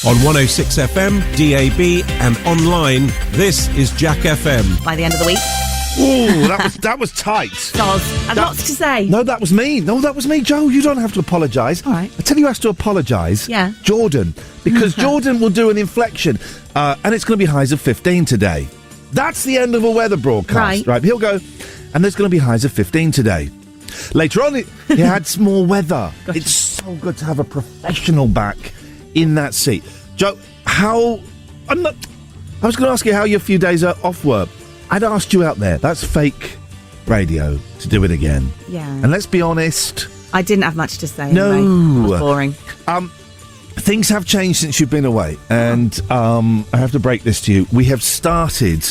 On 106 FM, DAB and online, this is Jack FM. By the end of the week. Ooh, that was tight. I've lots to say. No, that was me. Joe, you don't have to apologise. All right. I tell you who has to apologise. Yeah. Jordan. Because Jordan will do an inflection. And it's going to be highs of 15 today. That's the end of a weather broadcast. Right. He'll go, and there's going to be highs of 15 today. Later on, he had some more weather. Gotcha. It's so good to have a professional back in that seat. Joe, I was going to ask you how your few days off were. I'd asked you out there. That's fake radio to do it again. Yeah. And let's be honest. I didn't have much to say. No. Anyway. It was boring. Things have changed since you've been away. And I have to break this to you. We have started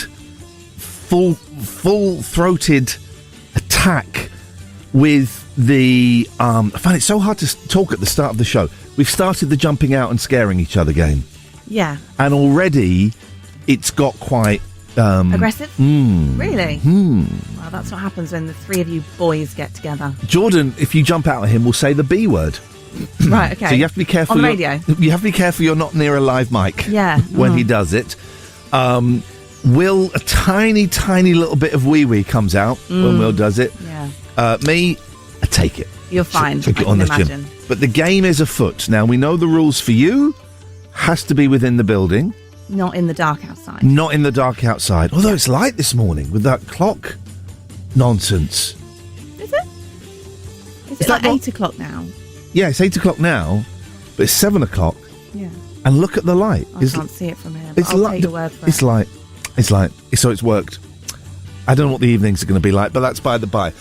full-throated attack with the... I find it so hard to talk at the start of the show. We've started the jumping out and scaring each other game. Yeah. And already it's got quite... aggressive? Really? Well, that's what happens when the three of you boys get together. Jordan, if you jump out at him, will say the B word. Right, okay. So you have to be careful. On the radio? You have to be careful you're not near a live mic. Yeah. When he does it. Will, a tiny, tiny little bit of wee-wee comes out when Will does it. Yeah. Me, I take it. You're fine. Take it I on can the imagine. chin. But the game is afoot. Now, we know the rules for you. Has to be within the building. Not in the dark outside. Not in the dark outside. Although it's light this morning with that clock nonsense. Is it? Is it like 8 o'clock now? Yeah, it's 8 o'clock now, but it's 7 o'clock. Yeah. And look at the light. I can't see it from here, but I'll take your word for it. It's light. It's light. So it's worked. I don't know what the evenings are going to be like, but that's by the by.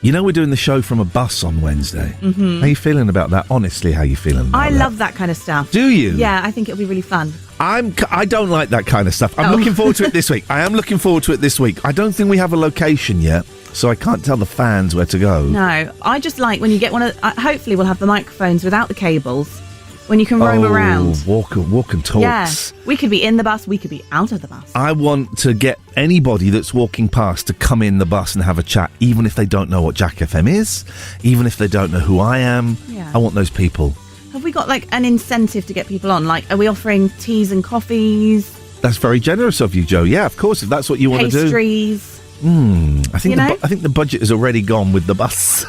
You know we're doing the show from a bus on Wednesday. Mm-hmm. How are you feeling about that? Honestly, how are you feeling about that? I love that kind of stuff. Do you? Yeah, I think it'll be really fun. I don't like that kind of stuff. I'm looking forward to it this week. I am looking forward to it this week. I don't think we have a location yet, so I can't tell the fans where to go. No, I just like when you get one of... hopefully we'll have the microphones without the cables, when you can roam around. Walk and talks. Yeah, we could be in the bus, we could be out of the bus. I want to get anybody that's walking past to come in the bus and have a chat, even if they don't know what Jack FM is, even if they don't know who I am. Yeah. I want those people. Have we got, like, an incentive to get people on? Like, are we offering teas and coffees? That's very generous of you, Joe. Yeah, of course, if that's what you want to do. Pastries. I think I think the budget has already gone with the bus.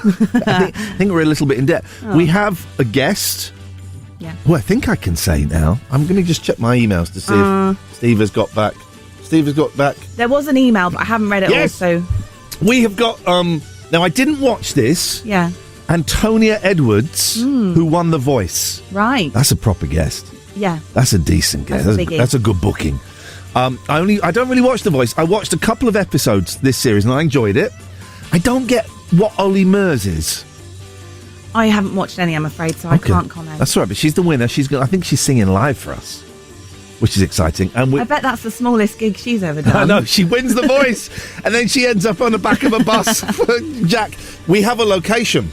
I think we're a little bit in debt. Oh. We have a guest. Yeah. Who I think I can say now. I'm going to just check my emails to see if Steve has got back. Steve has got back. There was an email, but I haven't read it all, so... We have got... now, I didn't watch this. Yeah. Antonia Edwards, who won The Voice. Right. That's a proper guest. Yeah. That's a decent guest. That's a good booking. I don't really watch The Voice. I watched a couple of episodes this series and I enjoyed it. I don't get what Ollie Murs is. I haven't watched any, I'm afraid, so I can't comment. That's all right, but she's the winner. I think she's singing live for us, which is exciting. And I bet that's the smallest gig she's ever done. I know, she wins The Voice, and then she ends up on the back of a bus. Jack, we have a location.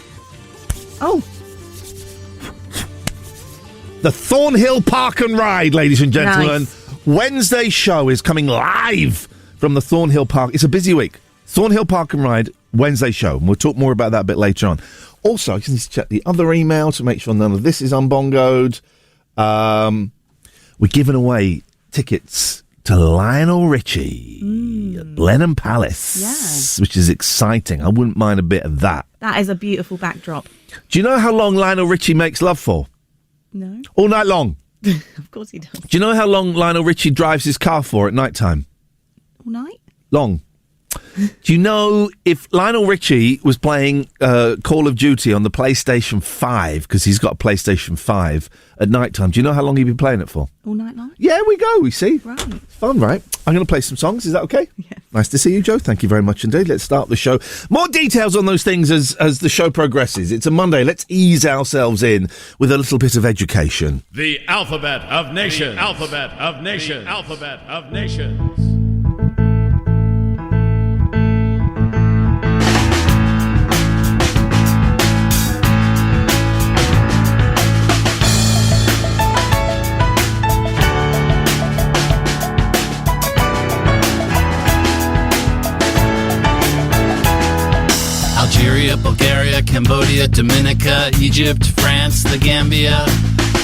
Oh. The Thornhill Park and Ride, ladies and gentlemen. Nice. Wednesday's show is coming live from the Thornhill Park. It's a busy week. Thornhill Park and Ride, Wednesday show. And we'll talk more about that a bit later on. Also, I just need to check the other email to make sure none of this is unbongoed. We're giving away tickets to Lionel Richie at Blenheim Palace, which is exciting. I wouldn't mind a bit of that. That is a beautiful backdrop. Do you know how long Lionel Richie makes love for? No. All night long. Of course he does. Do you know how long Lionel Richie drives his car for at night time? All night? Long. Do you know if Lionel Richie was playing Call of Duty on the PlayStation 5, because he's got a PlayStation 5 at night time, do you know how long he'd be playing it for? All night long? Yeah, we go, we see. Right. Fun, right? I'm going to play some songs. Is that okay? Yes. Nice to see you, Joe. Thank you very much indeed. Let's start the show. More details on those things as the show progresses. It's a Monday. Let's ease ourselves in with a little bit of education. The Alphabet of Nations. Alphabet of Nations. Alphabet of Nations. Algeria, Bulgaria, Cambodia, Dominica, Egypt, France, the Gambia,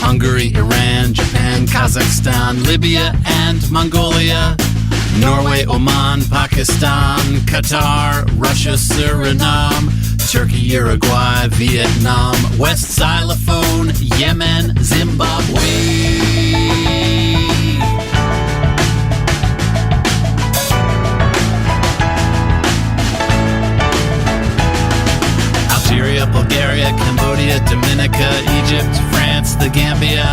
Hungary, Iran, Japan, Kazakhstan, Libya and Mongolia, Norway, Oman, Pakistan, Qatar, Russia, Suriname, Turkey, Uruguay, Vietnam, West Xylophone, Yemen, Zimbabwe. Algeria, Bulgaria, Cambodia, Dominica, Egypt, France, the Gambia,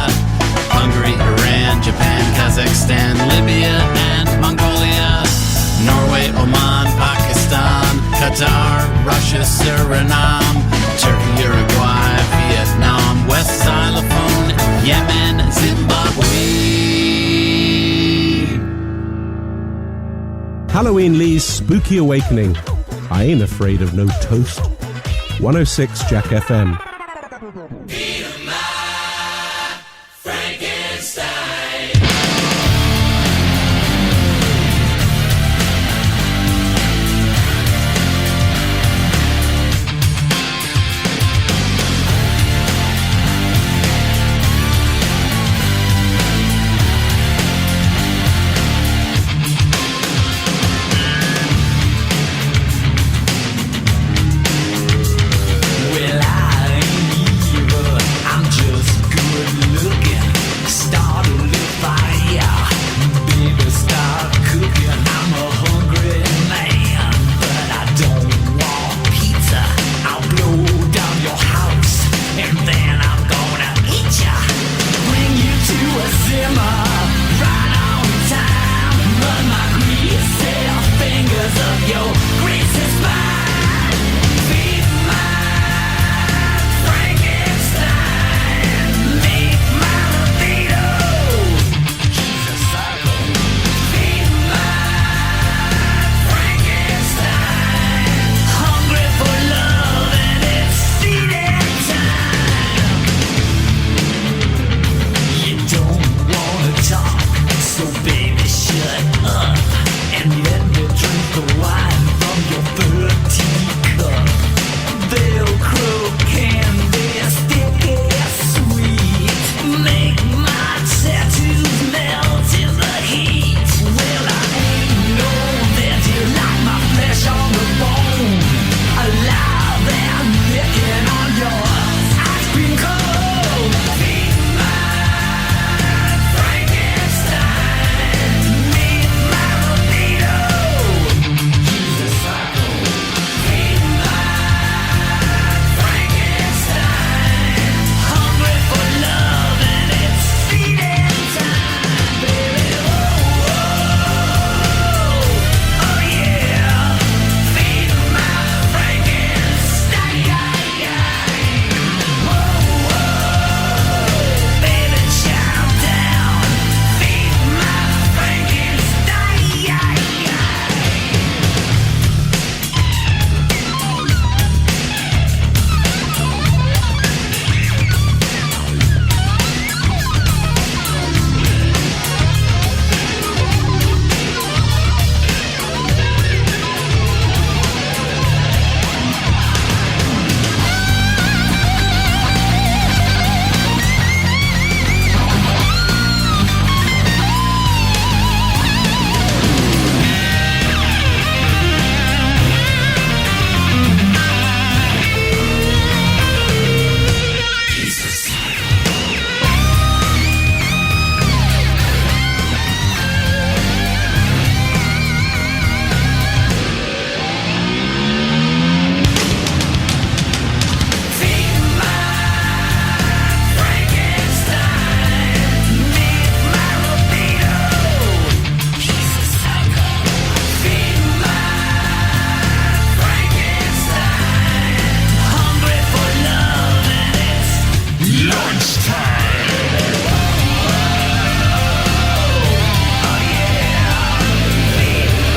Hungary, Iran, Japan, Kazakhstan, Libya and Mongolia, Norway, Oman, Pakistan, Qatar, Russia, Suriname, Turkey, Uruguay, Vietnam, West Xylophone, Yemen, Zimbabwe. Halloween Lee's Spooky Awakening. I ain't afraid of no toast. 106 Jack FM.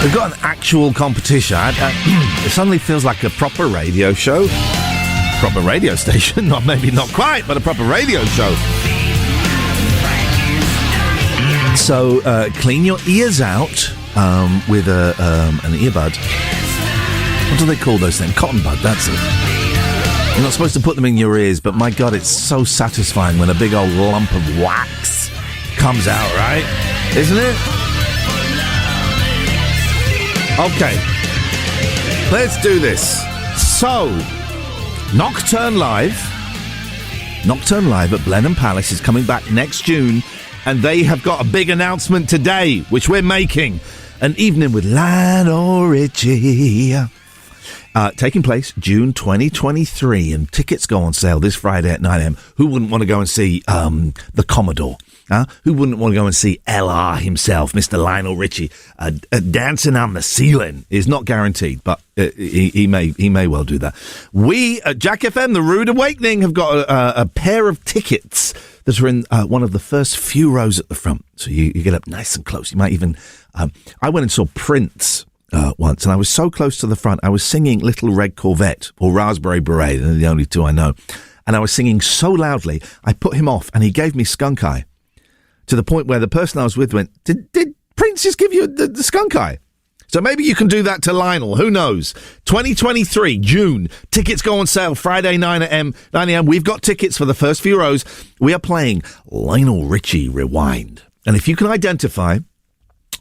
We've got an actual competition. It suddenly feels like a proper radio show. Proper radio station. Maybe not quite, but a proper radio show. So clean your ears out with an earbud. What do they call those things? Cotton bud, that's it. You're not supposed to put them in your ears, but my God, it's so satisfying when a big old lump of wax comes out, right? Isn't it? Okay. Let's do this. So, Nocturne Live at Blenheim Palace is coming back next June, and they have got a big announcement today, which we're making. An evening with Lionel Richie. Taking place June 2023, and tickets go on sale this Friday at 9 a.m. Who wouldn't want to go and see the Commodore? Who wouldn't want to go and see LR himself, Mr. Lionel Richie, dancing on the ceiling? Is not guaranteed, but he may well do that. We at Jack FM, the Rude Awakening, have got a pair of tickets that are in one of the first few rows at the front, so you get up nice and close. You might even... I went and saw Prince once, and I was so close to the front, I was singing Little Red Corvette or Raspberry Beret, they're the only two I know, and I was singing so loudly, I put him off, and he gave me skunk eye, to the point where the person I was with went, did Prince just give you the skunk eye? So maybe you can do that to Lionel, who knows? 2023, June, tickets go on sale Friday 9 a.m. We've got tickets for the first few rows. We are playing Lionel Richie Rewind, and if you can identify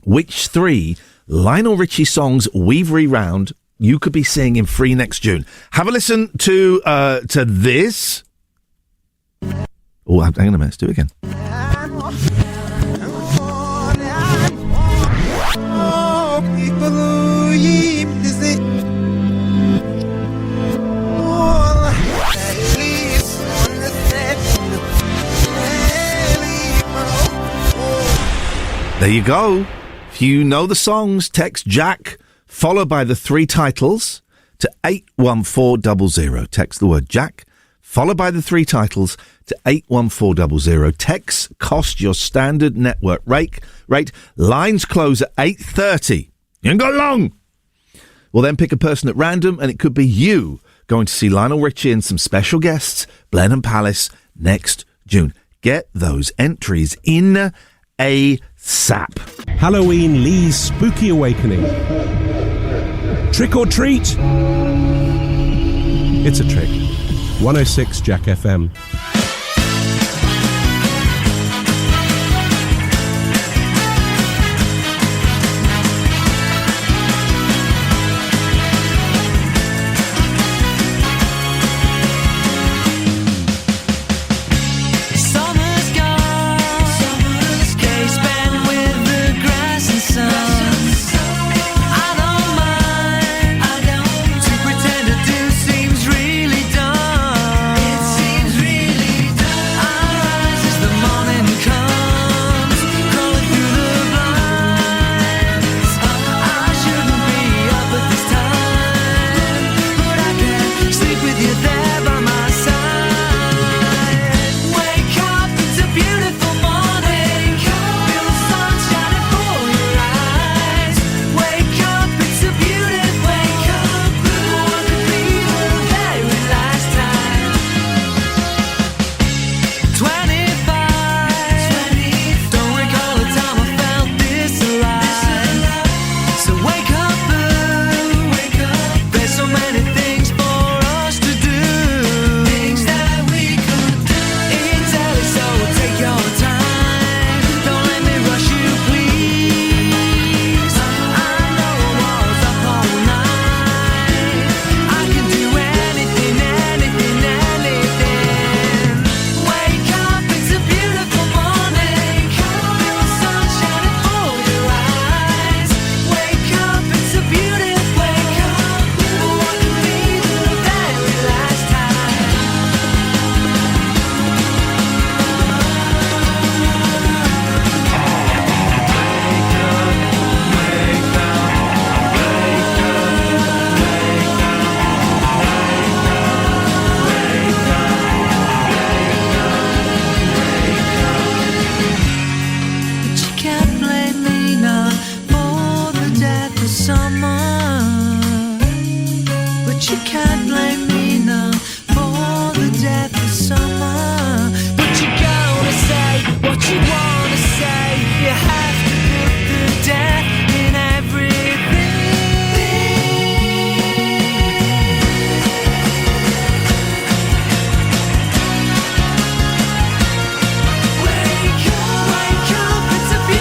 which 3 Lionel Richie songs we've rewound, you could be seeing him free next June. Have a listen to this. Oh, hang on a minute. Let's do it again. There you go. If you know the songs, text Jack, followed by the 3 titles, to 81400. Text the word Jack, followed by the 3 titles, to 81400. Texts cost your standard network rate. Lines close at 8:30. You ain't got long. We'll then pick a person at random, and it could be you going to see Lionel Richie and some special guests, Blenheim Palace, next June. Get those entries in ASAP. Halloween Lee's Spooky Awakening. Trick or treat? It's a trick. 106 Jack FM.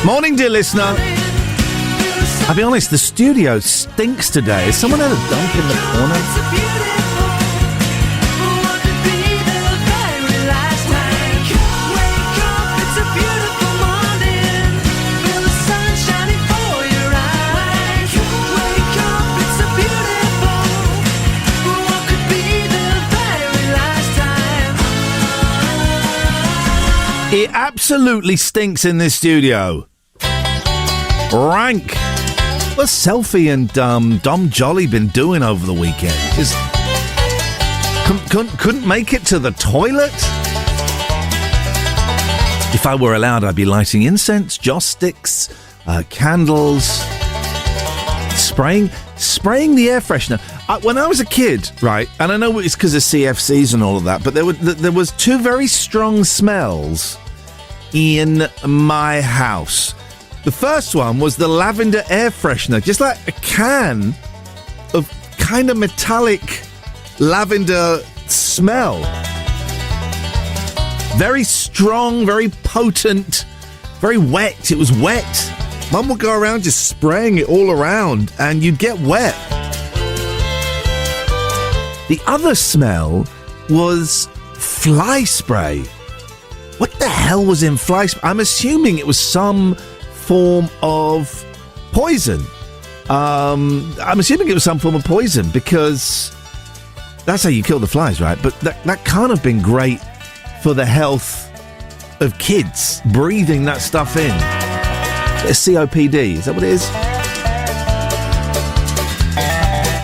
Morning, dear listener. I'll be honest, the studio stinks today. Has someone had a dump in the corner? It absolutely stinks in this studio. Rank. What's Selfie and Dom Jolly been doing over the weekend? Just couldn't make it to the toilet? If I were allowed, I'd be lighting incense, joss sticks, candles, spraying the air freshener. When I was a kid, right, and I know it's because of CFCs and all of that, but there was two very strong smells in my house. The first one was the lavender air freshener, just like a can of kind of metallic lavender smell. Very strong, very potent, very wet. It was wet. Mum would go around just spraying it all around and you'd get wet. The other smell was fly spray. What the hell was in fly spray? I'm assuming it was some form of poison. I'm assuming it was some form of poison because that's how you kill the flies, right? But that can't have been great for the health of kids, breathing that stuff in. It's COPD, is that what it is?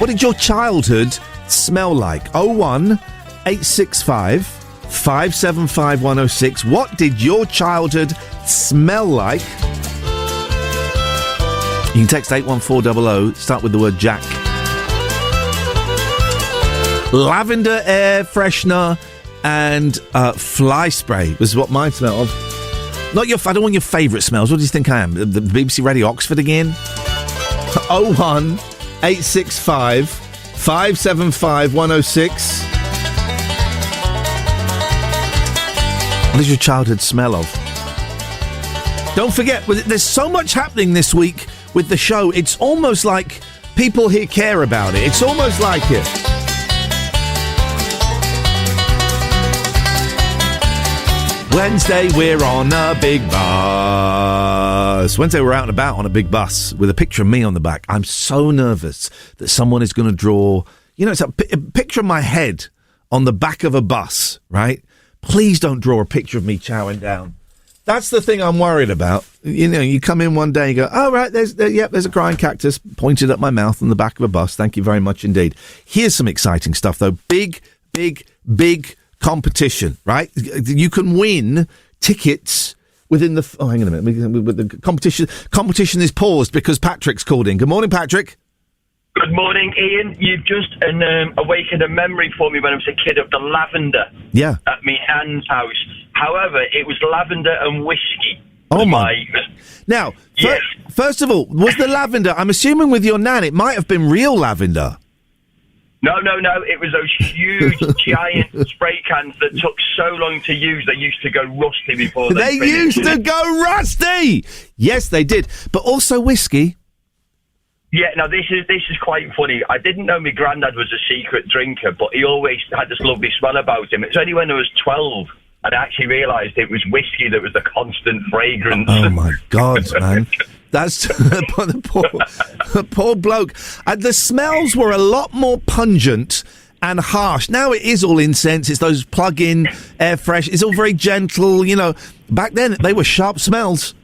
What did your childhood smell like? 01865 575 106. What did your childhood smell like? You can text 81400, start with the word Jack. Lavender air freshener and fly spray was what mine smelled of. I don't want your favourite smells. What do you think I am? The BBC Radio Oxford again? 01865 575 106. What does your childhood smell of? Don't forget, there's so much happening this week with the show. It's almost like people here care about it. It's almost like it. Wednesday, we're on a big bus. Wednesday, we're out and about on a big bus with a picture of me on the back. I'm so nervous that someone is going to draw, it's a picture of my head on the back of a bus, right? Please don't draw a picture of me chowing down. That's the thing I'm worried about. You come in one day and you go, oh, right, there's a crying cactus pointed at my mouth on the back of a bus. Thank you very much indeed. Here's some exciting stuff, though. Big competition, right? You can win tickets within the... Oh, hang on a minute. The competition is paused because Patrick's called in. Good morning, Patrick. Good morning, Ian. You've just awakened a memory for me when I was a kid of the lavender at my nan's house. However, it was lavender and whiskey. Oh, my... Now, yes. First of all, was the lavender... I'm assuming with your nan, it might have been real lavender. No. It was those huge, giant spray cans that took so long to use, they used to go rusty before they used to go rusty! Yes, they did. But also whiskey. Yeah, now this is quite funny. I didn't know my granddad was a secret drinker, but he always had this lovely smell about him. It's only when I was 12 and I actually realised it was whiskey that was the constant fragrance. Oh, my God, man. That's the poor bloke. The smells were a lot more pungent and harsh. Now it is all incense. It's those plug-in air fresh. It's all very gentle, Back then, they were sharp smells.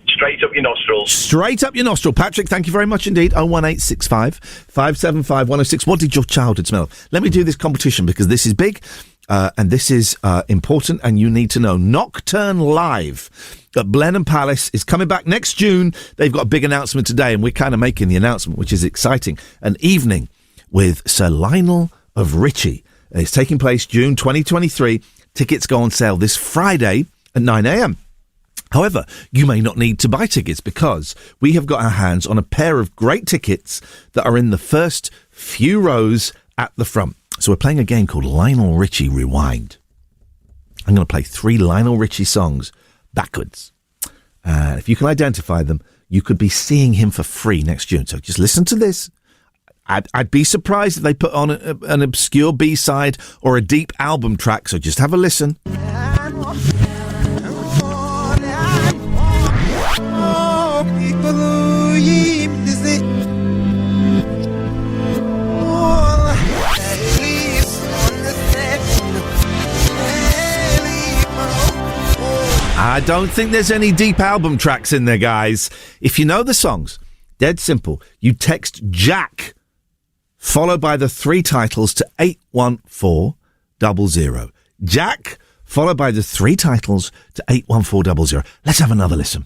Straight up your nostrils. Straight up your nostril. Patrick, thank you very much indeed. 01865 575 106. What did your childhood smell of? Let me do this competition because this is big and this is important and you need to know. Nocturne Live at Blenheim Palace is coming back next June. They've got a big announcement today and we're kind of making the announcement, which is exciting. An evening with Sir Lionel of Richie. It's taking place June 2023. Tickets go on sale this Friday at 9 a.m. However, you may not need to buy tickets because we have got our hands on a pair of great tickets that are in the first few rows at the front. So we're playing a game called Lionel Richie Rewind. I'm going to play 3 Lionel Richie songs backwards. If you can identify them, you could be seeing him for free next June. So just listen to this. I'd be surprised if they put on an obscure B-side or a deep album track, so just have a listen. I don't think there's any deep album tracks in there, guys. If you know the songs, dead simple, you text Jack followed by the 3 titles to 81400. Jack, followed by the 3 titles to 81400. Let's have another listen.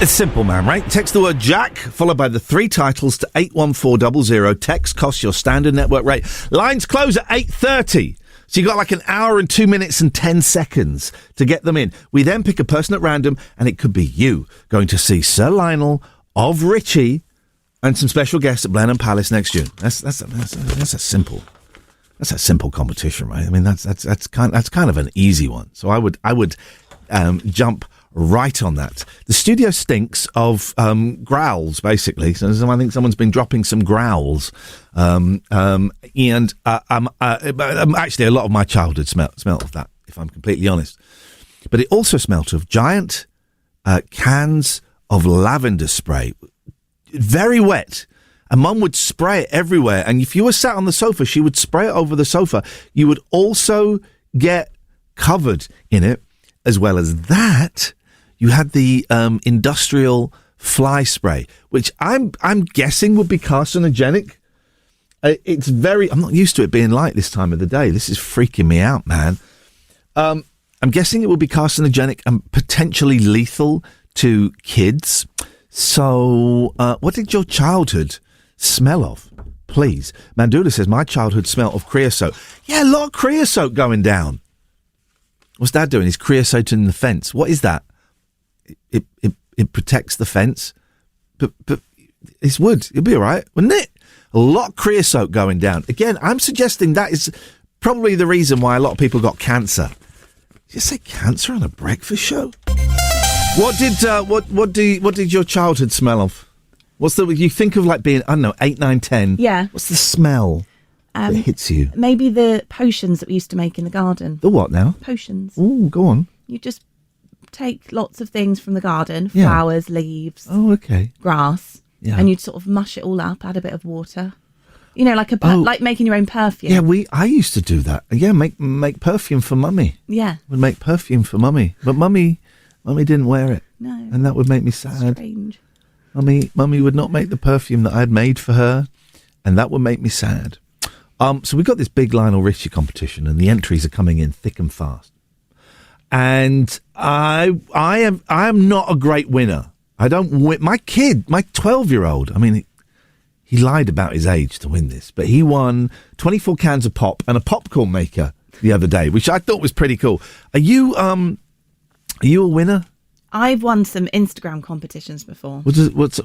It's simple, man, right? Text the word Jack, followed by the 3 titles to 81400. Text costs your standard network rate. Lines close at 8:30. So you got like an hour and 2 minutes and 10 seconds to get them in. We then pick a person at random, and it could be you going to see Sir Lionel of Richie and some special guests at Blenheim Palace next June. That's a simple competition, right? I mean, that's kind of an easy one. So I would jump right on that. The studio stinks of growls, basically. So I think someone's been dropping some growls. And actually, a lot of my childhood smelt of that, if I'm completely honest. But it also smelt of giant cans of lavender spray, very wet. And Mum would spray it everywhere. And if you were sat on the sofa, she would spray it over the sofa. You would also get covered in it. As well as that, you had the industrial fly spray, which I'm guessing would be carcinogenic. I'm not used to it being light this time of the day. This is freaking me out, man. I'm guessing it would be carcinogenic and potentially lethal to kids. So, what did your childhood smell of? Please. Mandula says, my childhood smelled of creosote. Yeah, a lot of creosote going down. What's Dad doing? He's creosoting the fence. What is that? It protects the fence. But it's wood. It'll be all right, wouldn't it? A lot of creosote going down. Again, I'm suggesting that is probably the reason why a lot of people got cancer. Did you say cancer on a breakfast show? What did your childhood smell of? What's the you think of like being, I don't know, 8, 9, 10? Yeah. What's the smell that hits you? Maybe the potions that we used to make in the garden. The what now? Potions. Oh, go on. You just take lots of things from the garden, flowers, leaves, grass, and you'd sort of mush it all up, add a bit of water. You know, like making your own perfume. Yeah, I used to do that. Yeah, make perfume for Mummy. Yeah. Would make perfume for Mummy. But Mummy didn't wear it. No. And that would make me sad. Strange. Mummy would not make the perfume that I had made for her, and that would make me sad. So we've got this big Lionel Richie competition, and the entries are coming in thick and fast. And I am not a great winner. I don't win. My kid, my 12-year-old, I mean, he lied about his age to win this, but he won 24 cans of pop and a popcorn maker the other day, which I thought was pretty cool. Are you a winner? I've won some Instagram competitions before. What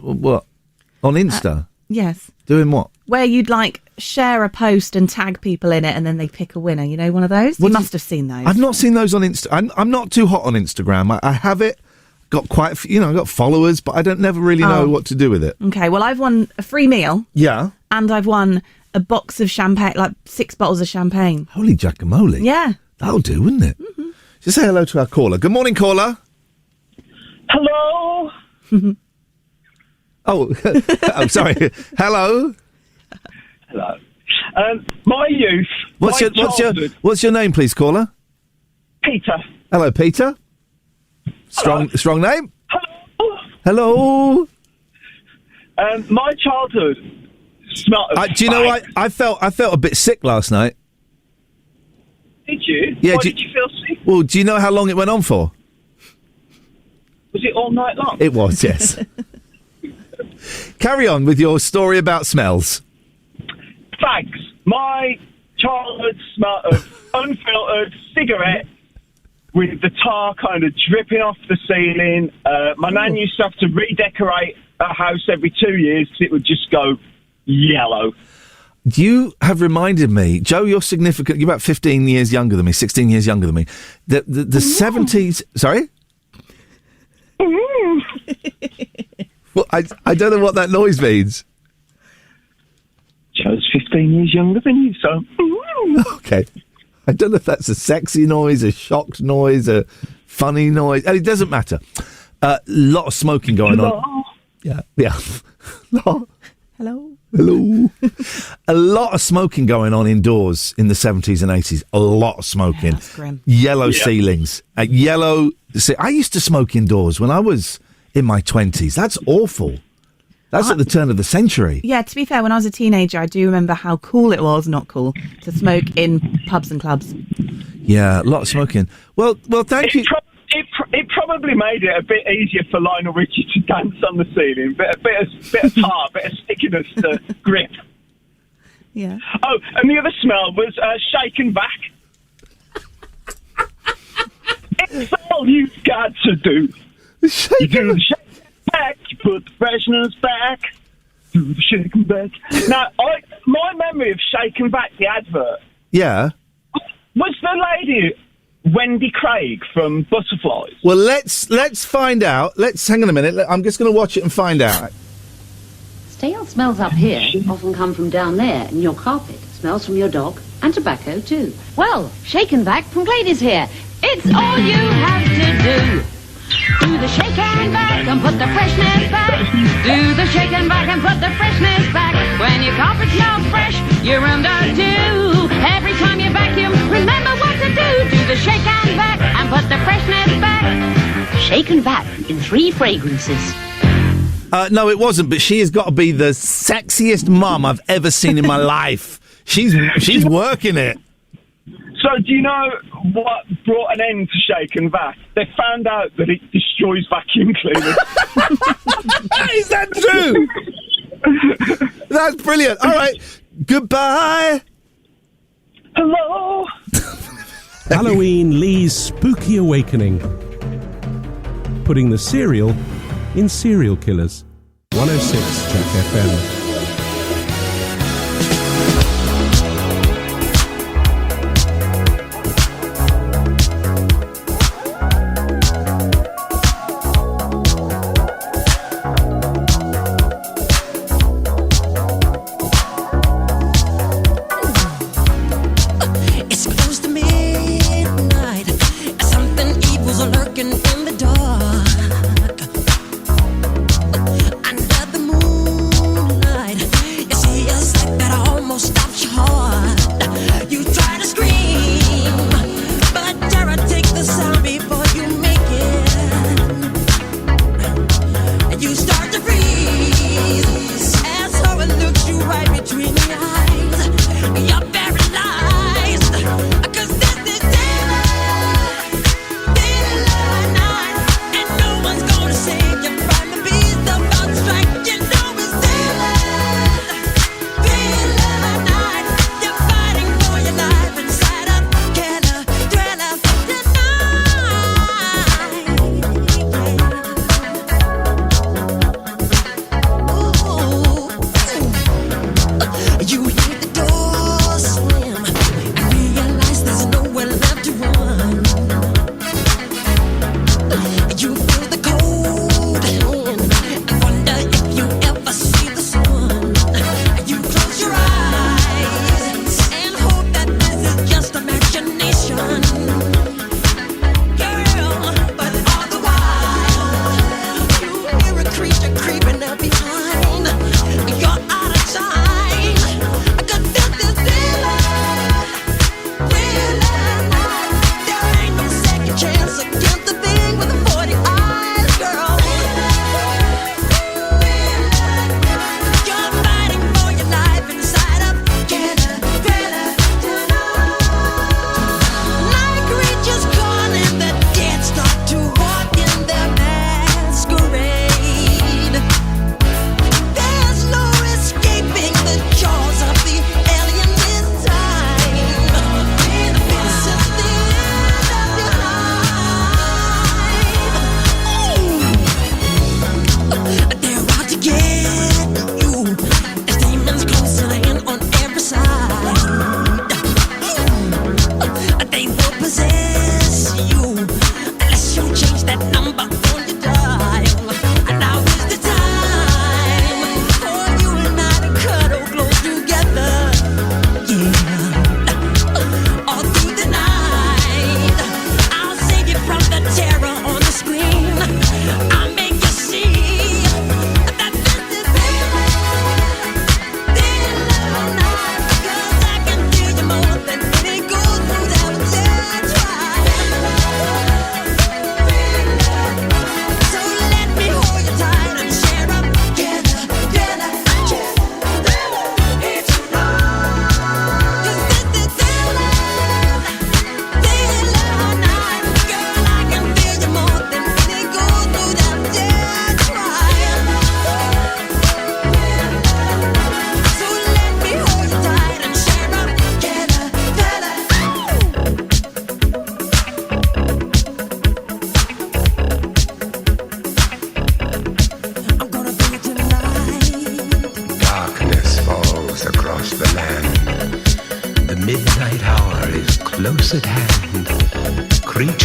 on Insta? Yes. Doing what? Where you'd like share a post and tag people in it, and then they pick a winner. You know, one of those. You must have seen those. I've not seen those on Insta. I'm not too hot on Instagram. I have it. Got quite a few, I got followers, but I don't never really know what to do with it. Okay, well, I've won a free meal. Yeah. And I've won a box of champagne, like 6 bottles of champagne. Holy guacamole. Yeah. That'll do, wouldn't it? Mm-hmm. Just say hello to our caller. Good morning, caller. Hello. Oh, sorry. Hello. Hello. My youth. What's your name, please, caller? Peter. Hello, Peter. Strong name. Hello. Hello. My childhood smelled of do you know what? I felt a bit sick last night. Did you? Yeah. Why did you feel sick? Well, do you know how long it went on for? Was it all night long? It was, yes. Carry on with your story about smells. Thanks. My childhood smell of unfiltered cigarette with the tar kind of dripping off the ceiling. My nan used to have to redecorate her house every 2 years because it would just go yellow. You have reminded me, Joe, you're significant. You're about 15 years younger than me, 16 years younger than me. The 70s... Sorry? Well, I don't know what that noise means. Joe's 15 years younger than you, so... Okay. I don't know if that's a sexy noise, a shocked noise, a funny noise. And it doesn't matter. A lot of smoking going on. Yeah. Hello. A lot of smoking going on indoors in the 70s and 80s. A lot of smoking. Yeah, that's grim. Yellow ceilings. I used to smoke indoors when I was in my 20s. That's awful. That's at the turn of the century. Yeah, to be fair, when I was a teenager, I do remember how cool it was, not cool, to smoke in pubs and clubs. Yeah, a lot of smoking. Well, thank you. It probably made it a bit easier for Lionel Richie to dance on the ceiling. Bit of tar, bit of stickiness to grip. Yeah. Oh, and the other smell was shaken back. It's all you've got to do. You do the shake back, you put the freshness back, do the shaking back. Now, my memory of shaking back, the advert. Yeah. Was the lady Wendy Craig from Butterflies? Well, let's find out. Hang on a minute. I'm just going to watch it and find out. Stale smells up here often come from down there in your carpet. Smells from your dog and tobacco too. Well, Shake and Vac from Glade is here. It's all you have to do. Do the shake and vac and put the freshness back. Do the shake and vac and put the freshness back. When your carpet smells fresh, your room does too. Every time you vacuum, remember what to do. Do the shake and vac and put the freshness back. Shake and Vac in 3 fragrances. No, it wasn't, but she has got to be the sexiest mum I've ever seen in my life. She's working it. So do you know what brought an end to Shake and Vac? They found out that it destroys vacuum cleaners. Is that true? That's brilliant. All right. Goodbye. Hello. Halloween Lee's Spooky Awakening. Putting the cereal in serial killers. 106 Jack FM.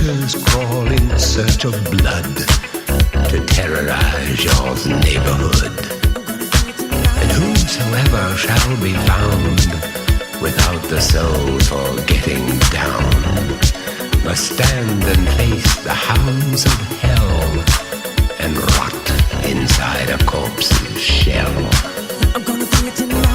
creatures crawl in search of blood to terrorize your neighborhood. And whosoever shall be found without the soul for getting down must stand and face the hounds of hell and rot inside a corpse's shell. I'm gonna do it tonight.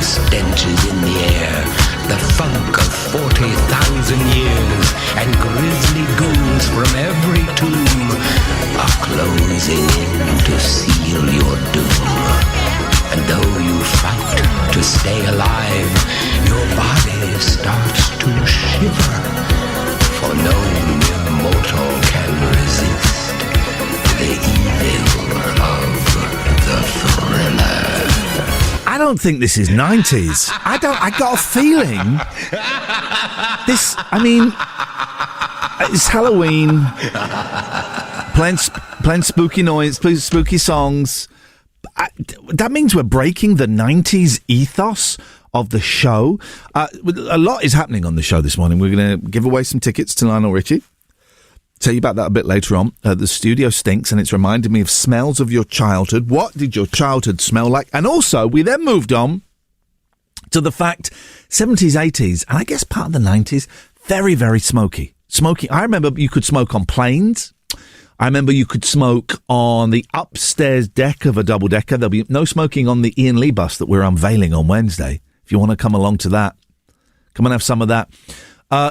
Stenches in the air, the funk of 40,000 years, and grisly ghouls from every tomb are closing in to seal your doom. And though you fight to stay alive, your body starts to shiver, for no mere mortal can resist the evil of the thriller. I don't think this is 90s. I got a feeling. It's Halloween. Playing spooky noise, spooky songs. That means we're breaking the 90s ethos of the show. A lot is happening on the show this morning. We're going to give away some tickets to Lionel Richie. Tell you about that a bit later on. The studio stinks, and it's reminded me of smells of your childhood. What did your childhood smell like? And also, we then moved on to the fact 70s, 80s, and I guess part of the 90s, very, very smoky. Smoking. I remember you could smoke on planes. I remember you could smoke on the upstairs deck of a double-decker. There'll be no smoking on the Iain Lee bus that we're unveiling on Wednesday. If you want to come along to that, come and have some of that.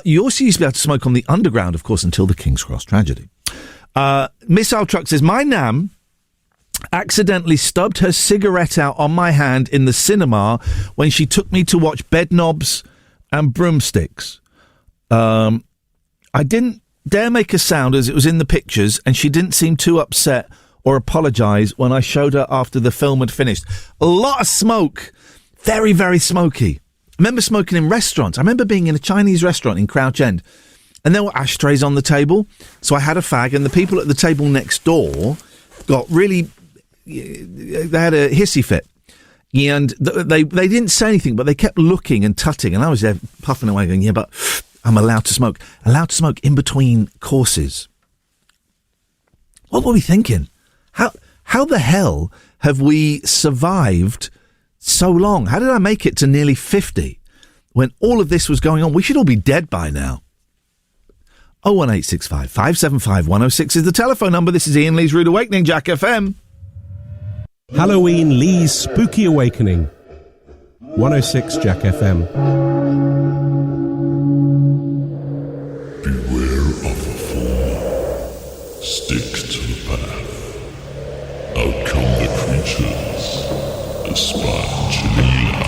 You also used to be able to smoke on the underground, of course, until the King's Cross tragedy. Missile Truck says, my Nam accidentally stubbed her cigarette out on my hand in the cinema when she took me to watch Bedknobs and Broomsticks. I didn't dare make a sound as it was in the pictures, and she didn't seem too upset or apologise when I showed her after the film had finished. A lot of smoke. Very, very smoky. I remember smoking in restaurants. I remember being in a Chinese restaurant in Crouch End, and there were ashtrays on the table. So I had a fag, and the people at the table next door got really... They had a hissy fit. And they didn't say anything, but they kept looking and tutting. And I was there puffing away going, yeah, but I'm allowed to smoke. Allowed to smoke in between courses. What were we thinking? How the hell have we survived so long? How did I make it to nearly 50 when all of this was going on? We should all be dead by now. 01865 575 106 is the telephone number. This is Iain Lee's Rude Awakening, Jack FM. Halloween Lee's Spooky Awakening. 106 Jack FM. Beware of the fool. Stick to the path. Out come the creatures. The Spongelina.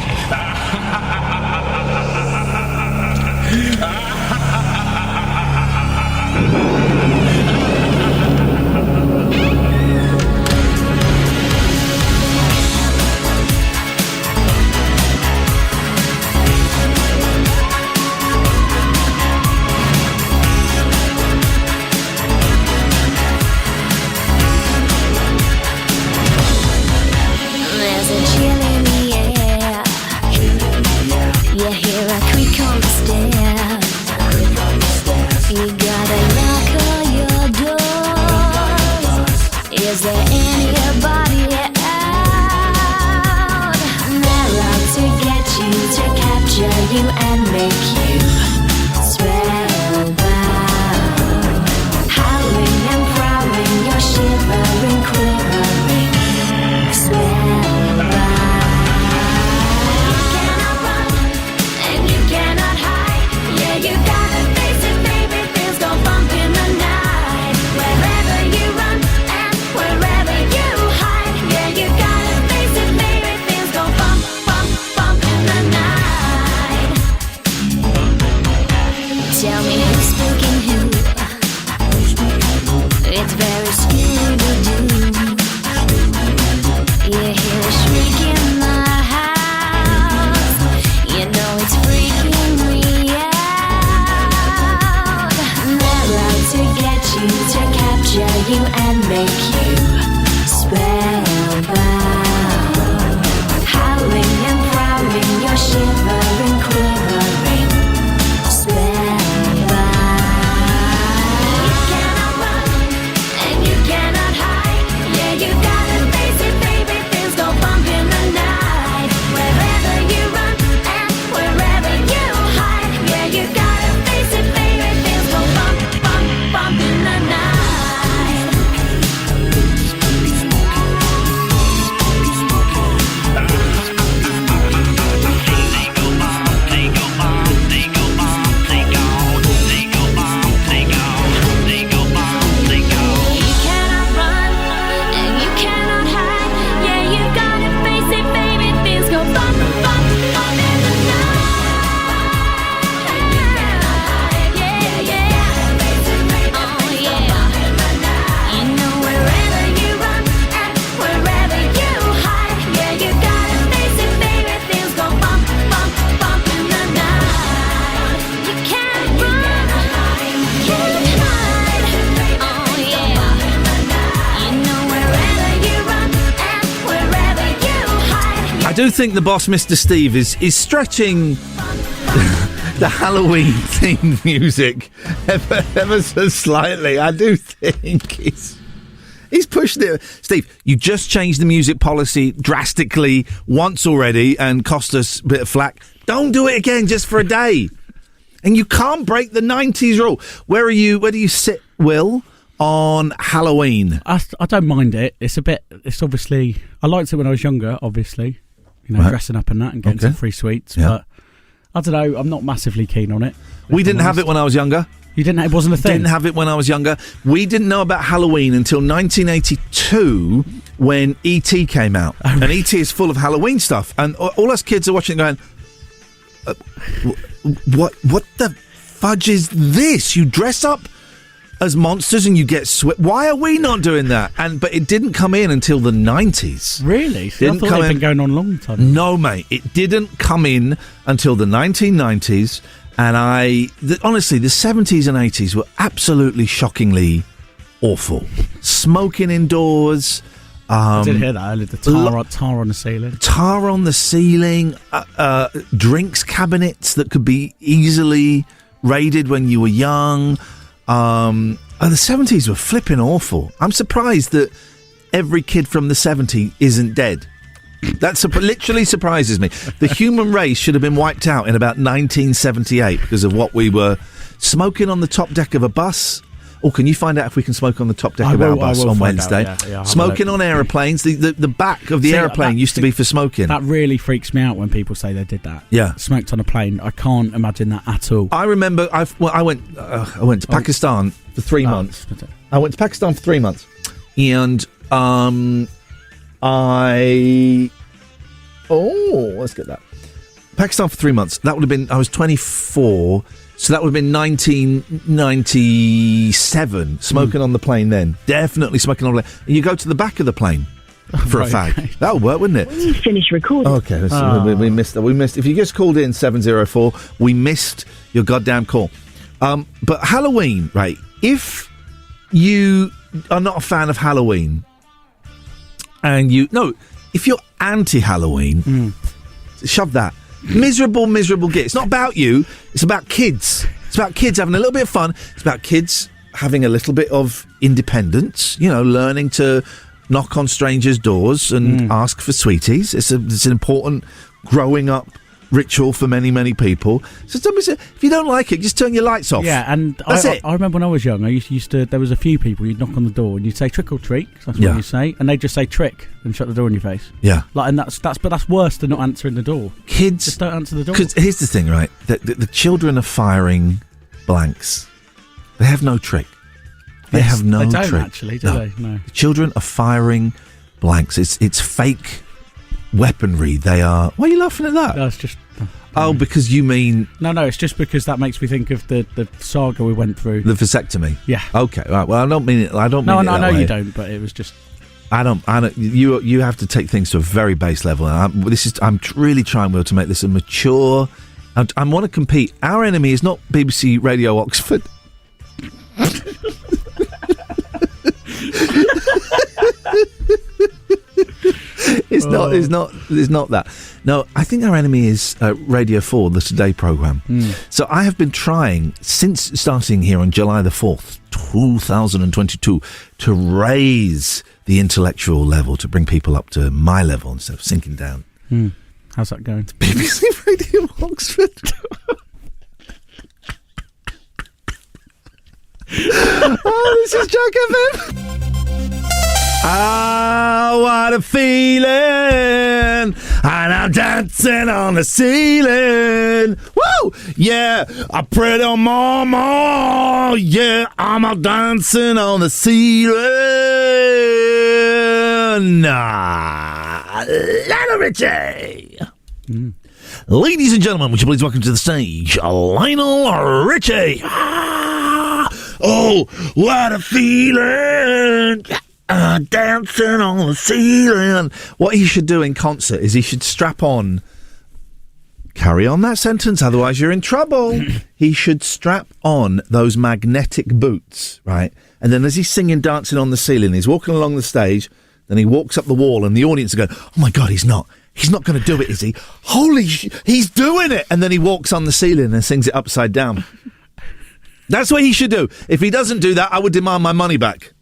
Is there anybody out? They're out to get you, to capture you and make you spellbound. Howling and prowling, you're shivering, quivering, spellbound. You cannot run and you cannot hide. Yeah, you gotta face it, baby. Things go bump in the night. Wherever you run and wherever you hide, yeah, you gotta face it, baby. Things go bump, bump, bump in the night. Tell me who's spooking who. It's very Scooby-Doo. You hear a shriek in the house. You know it's freaky. you and make you spellbound. Howling and prowling, you're shivering, quivering, spellbound. You cannot run and you cannot hide. Yeah, you gotta face it, baby. Things go bump in the night. Wherever you run and wherever you hide. Yeah, you gotta face it, baby. Things go bump, bump, bump in the night. You cannot run and you cannot hide. Yeah, you gotta face it, baby. Things go bump, bump, bump in the night. Yeah, yeah. Oh, yeah. You know wherever you run and wherever you hide. Yeah, you gotta face it, baby. Things go bump, bump, bump in the night. You can't run, can't hide. Oh, yeah. You know wherever you run and wherever you hide. I do think the boss, Mr. Steve, is stretching the Halloween themed music ever so slightly. I do think he's pushing it. Steve, you just changed the music policy drastically once already and cost us a bit of flack. Don't do it again just for a day. And you can't break the 90s rule. Where do you sit, Will, on Halloween? I don't mind it. It's obviously, I liked it when I was younger, obviously. You know, Right. dressing up and that and getting Okay. some free sweets. Yeah. But I don't know, I'm not massively keen on it. We didn't have it when I was younger. You didn't? It wasn't a thing? Didn't have it when I was younger. We didn't know about Halloween until 1982 when E.T. came out. And E.T. is full of Halloween stuff. And all us kids are watching it going, what the fudge is this? You dress up as monsters and you get Why are we not doing that? But it didn't come in until the 90s. Really? See, I thought it'd been going on a long time. No, mate. It didn't come in until the 1990s. And honestly, the 70s and 80s were absolutely shockingly awful. Smoking indoors. I did hear that earlier. The tar on the ceiling. Tar on the ceiling. Drinks cabinets that could be easily raided when you were young. And the 70s were flipping awful. I'm surprised that every kid from the 70s isn't dead. That literally surprises me. The human race should have been wiped out in about 1978 because of what we were smoking on the top deck of a bus. Oh, can you find out if we can smoke on the top deck of our bus on Wednesday? Smoking on aeroplanes. The back of the aeroplane used to be for smoking. That really freaks me out when people say they did that. Yeah. Smoked on a plane. I can't imagine that at all. I remember I went to Pakistan for 3 months. I went to Pakistan for 3 months. And let's get that. Pakistan for 3 months. That would have been, I was 24, so that would have been 1997. Smoking on the plane then. Definitely smoking on the plane. And you go to the back of the plane for a fag. Okay. That would work, wouldn't it? When you finish recording. Okay, we missed that. We missed. If you just called in 704, we missed your goddamn call. But Halloween, right? If you are not a fan of Halloween, and if you're anti-Halloween, shove that. Miserable git. It's not about you. It's about kids. It's about kids having a little bit of fun. It's about kids having a little bit of independence. You know, learning to knock on strangers' doors and ask for sweeties. It's an important growing up ritual for many people. So if you don't like it, just turn your lights off. Yeah, and that's it. I remember when I was young, I used to. There was a few people. You'd knock on the door and you'd say trick or treat. That's what you say, and they'd just say trick and shut the door in your face. Yeah, and that's worse than not answering the door. Kids just don't answer the door. Because here's the thing, right? The children are firing blanks. They have no trick. They have no trick. They don't trick. actually, do they? No. The children are firing blanks. It's fake weaponry. They are. Why are you laughing at that? No, it's just. Oh, because you mean... No, it's just because that makes me think of the saga we went through. The vasectomy? Yeah. Okay, right. Well, I don't mean it that know way. you don't, but it was just... I don't. You have to take things to a very base level. And I'm really trying, Will, to make this a mature... I want to compete. Our enemy is not BBC Radio Oxford. It's not that. No, I think our enemy is Radio 4, the Today programme. So I have been trying, since starting here on July the 4th, 2022, to raise the intellectual level, to bring people up to my level instead of sinking down. How's that going? BBC Radio Oxford. Oh, this is Jack FM. Oh, what a feeling, and I'm dancing on the ceiling. Woo! Yeah, a pretty mama. Yeah, I'm a dancing on the ceiling. Lionel Richie. Ladies and gentlemen, would you please welcome to the stage Lionel Richie. Oh, what a feeling. Dancing on the ceiling. What he should do in concert is he should strap on. Carry on that sentence, otherwise you're in trouble. He should strap on those magnetic boots, right? And then as he's singing Dancing on the Ceiling, he's walking along the stage, then he walks up the wall and the audience are going, oh my God, he's not going to do it, is he? He's doing it! And then he walks on the ceiling and sings it upside down. That's what he should do. If he doesn't do that, I would demand my money back.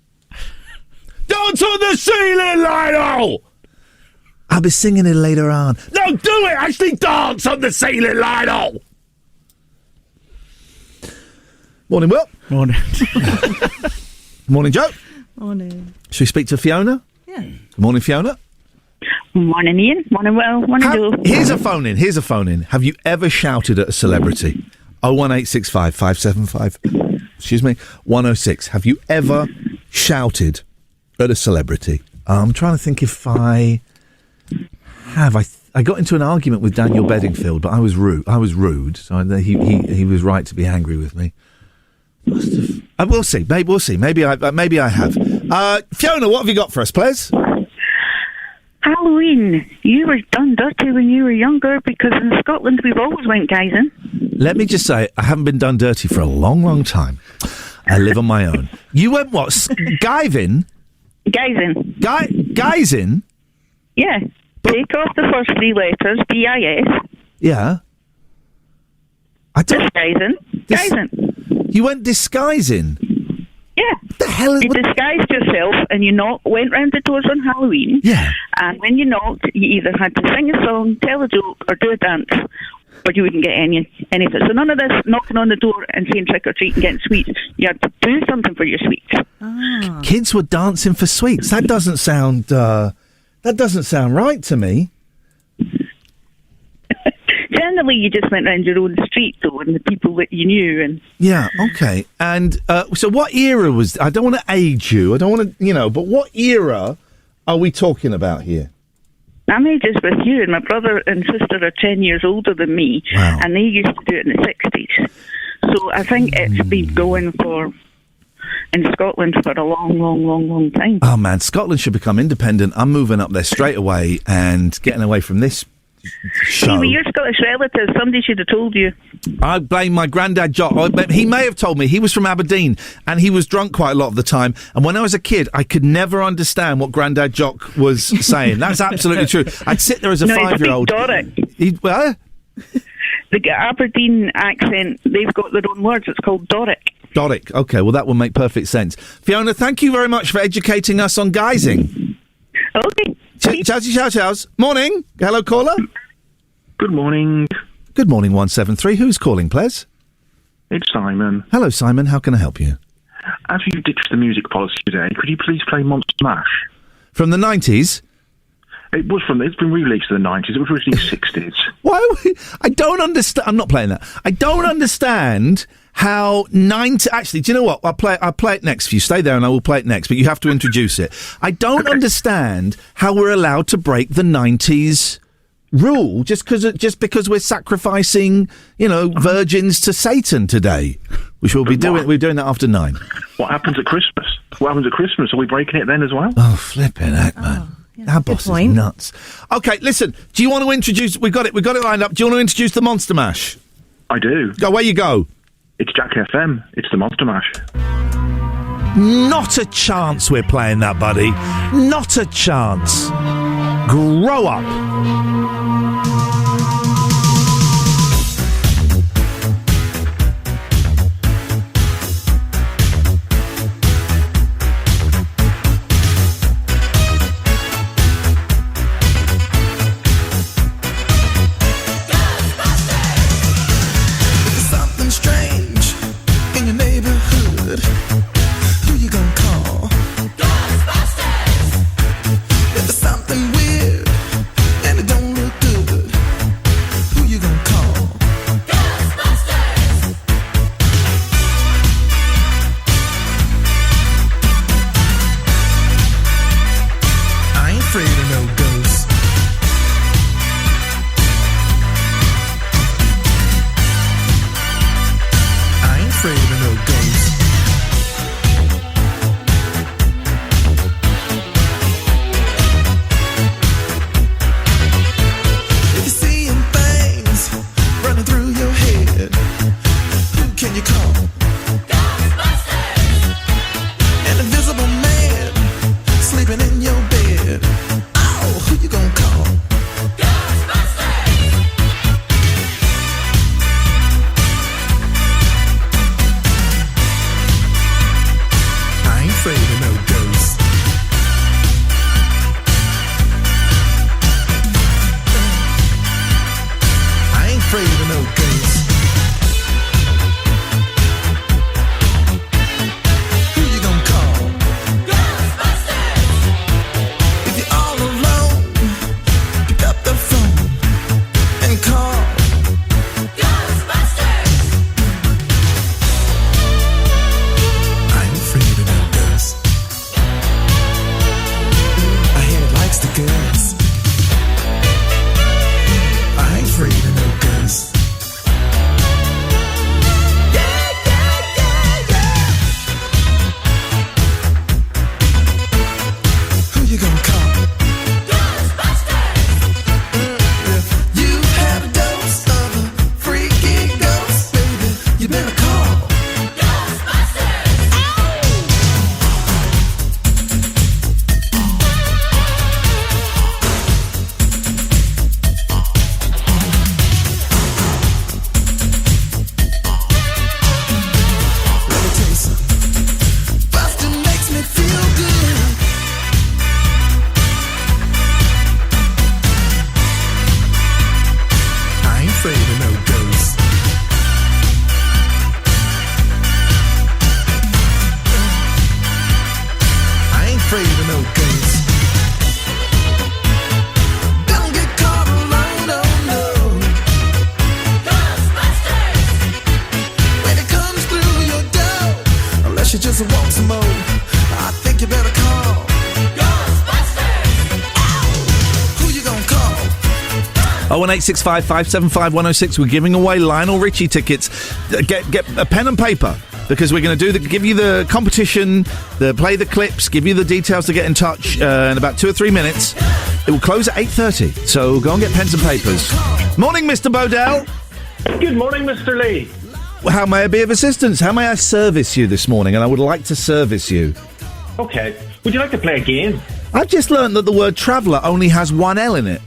Dance on the ceiling, Lionel! I'll be singing it later on. No, do it! Actually dance on the ceiling, Lionel! Morning, Will. Morning. Morning, Joe. Morning. Should we speak to Fiona? Yeah. Good morning, Fiona. Morning, Ian. Morning, Will. Morning, Joe. Here's a phone in. Have you ever shouted at a celebrity? 01865 575. Excuse me. 106. Have you ever shouted at a celebrity? I'm trying to think if I have. I got into an argument with Daniel Bedingfield, but I was rude. So he was right to be angry with me. Must have. We'll see. We'll see. Maybe I have. Fiona, what have you got for us, please? Halloween. You were done dirty when you were younger because in Scotland we've always went guising. Let me just say, I haven't been done dirty for a long, long time. I live on my own. You went what? Giving? Guising. Guising? Yeah. Take off the first three letters, D-I-S. Yeah. Disguising. Guising. You went disguising? Yeah. What the hell is... You disguised yourself and you went round the doors on Halloween. Yeah. And when you knocked, you either had to sing a song, tell a joke, or do a dance, but you wouldn't get any of it. So none of this knocking on the door and saying trick or treat and getting sweets. You had to do something for your sweets. Ah. Kids were dancing for sweets. That doesn't sound right to me. Generally, you just went round your own street, though, and the people that you knew. And yeah, okay. And so what era was... I don't want to age you. I don't want to, but what era are we talking about here? I'm ages with you, and my brother and sister are 10 years older than me, wow. And they used to do it in the 60s. So I think it's been going in Scotland for a long, long, long, long time. Oh, man, Scotland should become independent. I'm moving up there straight away and getting away from this show. See, with your Scottish relatives, somebody should have told you. I blame my granddad Jock. He may have told me. He was from Aberdeen and he was drunk quite a lot of the time. And when I was a kid, I could never understand what Granddad Jock was saying. That's absolutely true. I'd sit there as a 5-year-old. Doric. The Aberdeen accent, they've got their own words. It's called Doric. Doric. Okay, well, that will make perfect sense. Fiona, thank you very much for educating us on guising. Okay. Chows. Morning. Hello, caller. Good morning. Good morning, 173. Who's calling, please? It's Simon. Hello, Simon. How can I help you? As you ditched the music policy today, could you please play Monster Mash? From the 90s? It's been released in the 90s. It was originally 60s. Why? I don't understand. I'm not playing that. I don't understand how 90... Actually, do you know what? I'll play it next for you. Stay there and I will play it next, but you have to introduce it. I don't understand how we're allowed to break the 90s rule just because we're sacrificing, virgins to Satan today, which we'll be doing. We're doing that after 9. What happens at Christmas? Are we breaking it then as well? Oh, flipping heck, man. Our boss is nuts. Okay, listen. Do you want to introduce... We've got it lined up. Do you want to introduce the Monster Mash? I do. Go, where you go? It's Jack FM. It's the Monster Mash. Not a chance we're playing that, buddy. Not a chance. Grow up. Something strange in your neighborhood. Who you gonna call? Ghostbusters! If there's something weird and it don't look good, who you gonna call? Ghostbusters! I ain't afraid of no ghosts. I ain't afraid of no ghosts. If you're seeing things running through your head, who can you call? Ghostbusters! An invisible man sleeping in your bed. Oh, who you gonna call? Ghostbusters! I ain't afraid of no ghosts. I ain't afraid of no ghosts. Who you gonna call? Ghostbusters! If you're all alone, pick up the phone and call. Ghostbusters! I ain't afraid of no ghosts. I hear it likes the girls. I ain't afraid of no ghosts. Who you gonna call? Ghostbusters! If you have a dose of a freaky ghost, baby, you better call. Let me tell you something. Bustin' makes me feel good. I ain't afraid of no ghosts. I ain't afraid of no ghosts. Don't get caught alone, no, no. Ghostbusters! When it comes through your door, unless you just want some more, I think you better call. Ghostbusters! Who you gonna call? 01865 575 106. We're giving away Lionel Richie tickets. Get a pen and paper, because we're going to give you the competition, play the clips, give you the details to get in touch in about 2 or 3 minutes. It will close at 8:30, so go and get pens and papers. Morning, Mr. Bodell. Good morning, Mr. Lee. How may I be of assistance? How may I service you this morning? And I would like to service you. Okay. Would you like to play a game? I've just learned that the word traveller only has one L in it.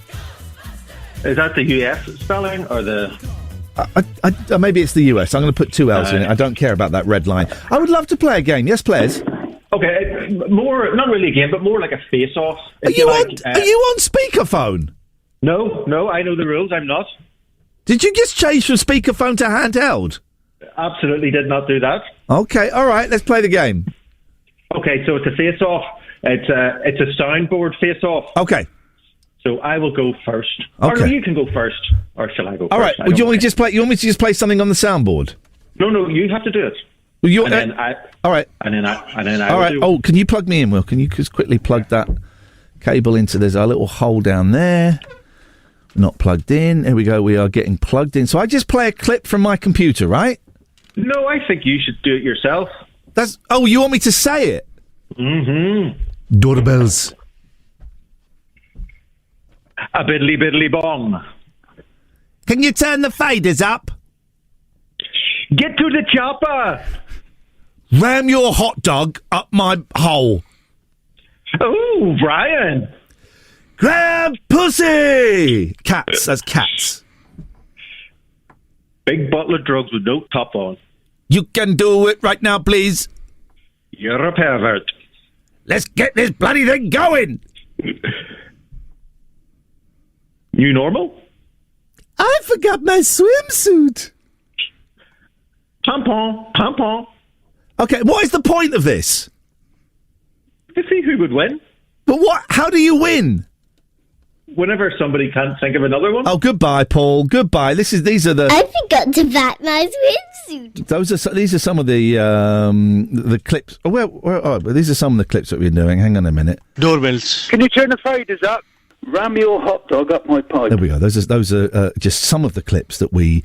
Is that the US spelling or the... Maybe it's the US. I'm going to put 2 L's in it. I don't care about that red line. I would love to play a game. Yes, players. Okay, more, not really a game, but more like a face-off. Are you on speakerphone? No, I know the rules. I'm not. Did you just change from speakerphone to handheld? Absolutely did not do that. Okay, all right. Let's play the game. Okay, so it's a face-off. It's a soundboard face-off. Okay. So I will go first. Okay. Or no, you can go first. Or shall I go All first? right. Would you want me to just play? You want me to just play something on the soundboard? No, you have to do it. Well, all right. And then I. All right. Do. Oh, can you plug me in, Will? Can you just quickly plug that cable into? There's a little hole down there. Not plugged in. There we go. We are getting plugged in. So I just play a clip from my computer, right? No, I think you should do it yourself. Oh, you want me to say it? Mm-hmm. Doorbells. A biddly biddly bong. Can you turn the faders up? Get to the chopper. Ram your hot dog up my hole. Oh, Brian. Grab pussy. Cats. That's cats. Big bottle of drugs with no top on. You can do it right now, please. You're a pervert. Let's get this bloody thing going. New normal? I forgot my swimsuit. Pom-pom. Okay, what is the point of this? To see who would win. But what? How do you win? Whenever somebody can't think of another one. Oh, goodbye, Paul. Goodbye. These are the. I forgot to pack my swimsuit. These are some of the clips. These are some of the clips that we're doing. Hang on a minute. Doorbells. Can you turn the faders up? Ram your hot dog up my pipe. There we go. Those are just some of the clips that we.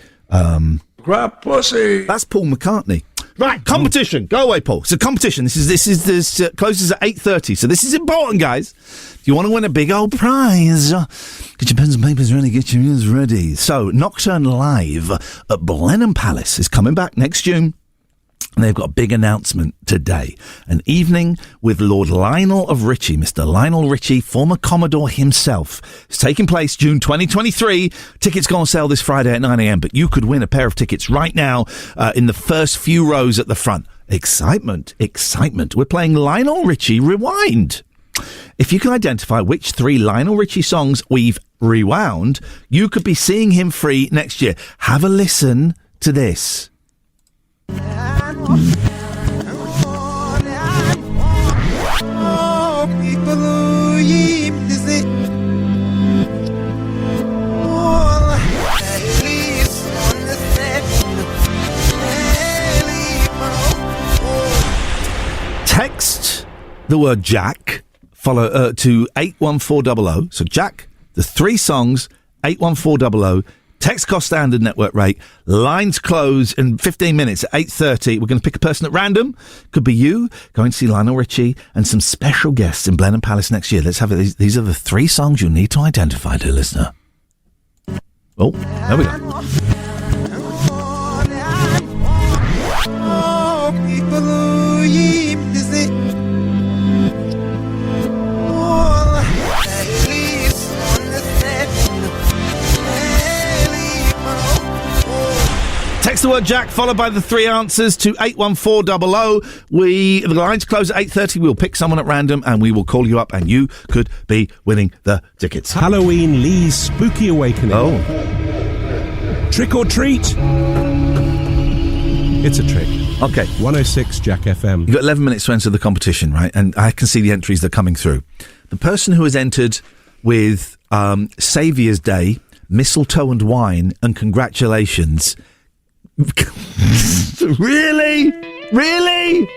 Grab pussy. That's Paul McCartney. Right, competition. Go away, Paul. So competition. This closes at 8:30. So this is important, guys. If you want to win a big old prize, get your pens and papers ready. Get your ears ready. So Nocturne Live at Blenheim Palace is coming back next June. And they've got a big announcement today. An evening with Lord Lionel of Ritchie, Mr. Lionel Ritchie, former Commodore himself. It's taking place June 2023. Tickets go on sale this Friday at 9 a.m, but you could win a pair of tickets right now in the first few rows at the front. Excitement. We're playing Lionel Ritchie Rewind. If you can identify which 3 Lionel Ritchie songs we've rewound, you could be seeing him free next year. Have a listen to this. Text the word Jack, follow to 81400. So Jack, the 3 songs, 81400. Text cost standard network rate. Lines close in 15 minutes at 8:30. We're going to pick a person at random. Could be you going to see Lionel Ritchie and some special guests in Blenheim Palace next year. Let's have it. These are the 3 songs you need to identify, dear listener. Oh, there we go. Text the word Jack followed by the 3 answers to 81400. The lines close at 8:30. We'll pick someone at random and we will call you up and you could be winning the tickets. Halloween Lee's Spooky Awakening. Oh. Trick or treat. It's a trick. Okay. 106 Jack FM. You've got 11 minutes to enter the competition, right? And I can see the entries that are coming through. The person who has entered with Saviour's Day, mistletoe and wine, and congratulations. Really? Really?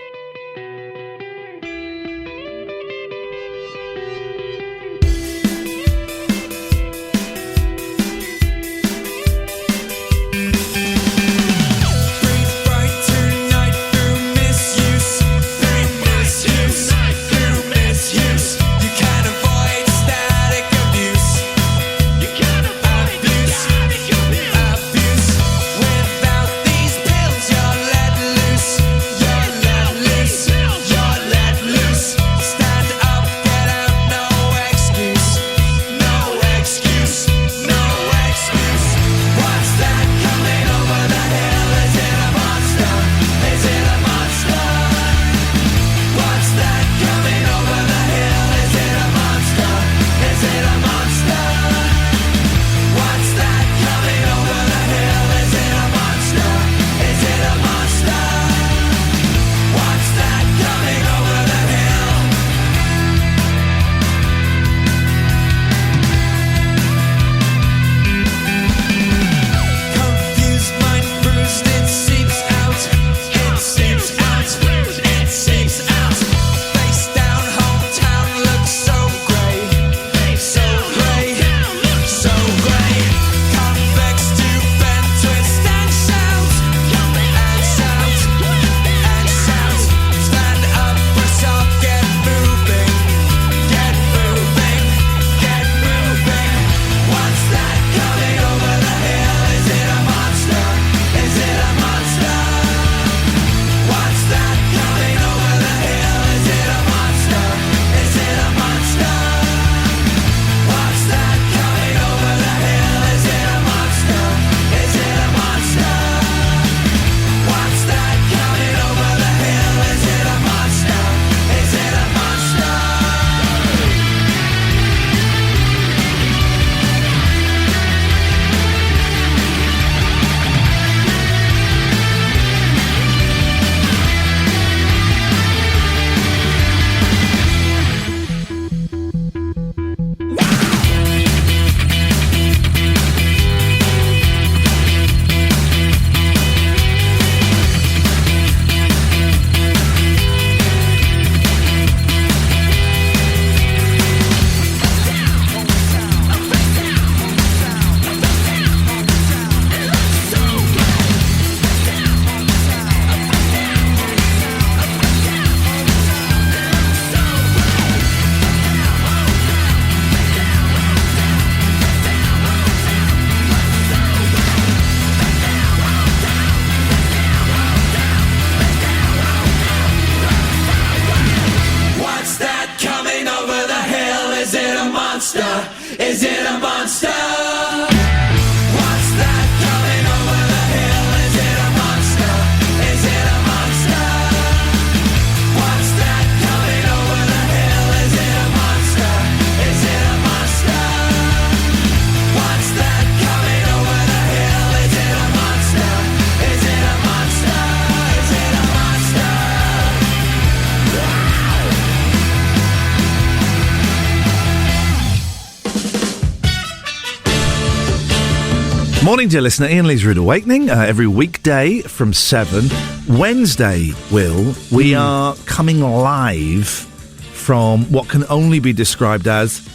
Morning, dear listener. Iain Lee's Rude Awakening, every weekday from 7. Wednesday, Will, we are coming live from what can only be described as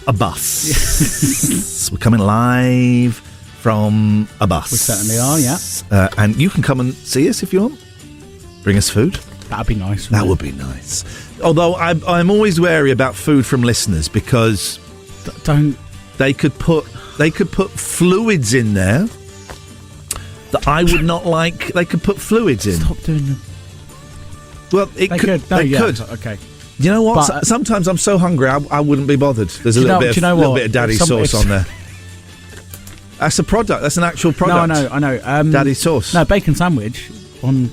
a bus. We're coming live from a bus. We certainly are, yeah. And you can come and see us if you want. Bring us food. That'd be nice. That would be nice. Although I'm always wary about food from listeners because they could put fluids in there that I would not like. They could put fluids in. Stop doing them. Well, they could. Okay. You know what? But, sometimes I'm so hungry I wouldn't be bothered. There's a little bit of daddy sauce on there. That's a product. That's an actual product. No, I know. Daddy sauce. No, bacon sandwich on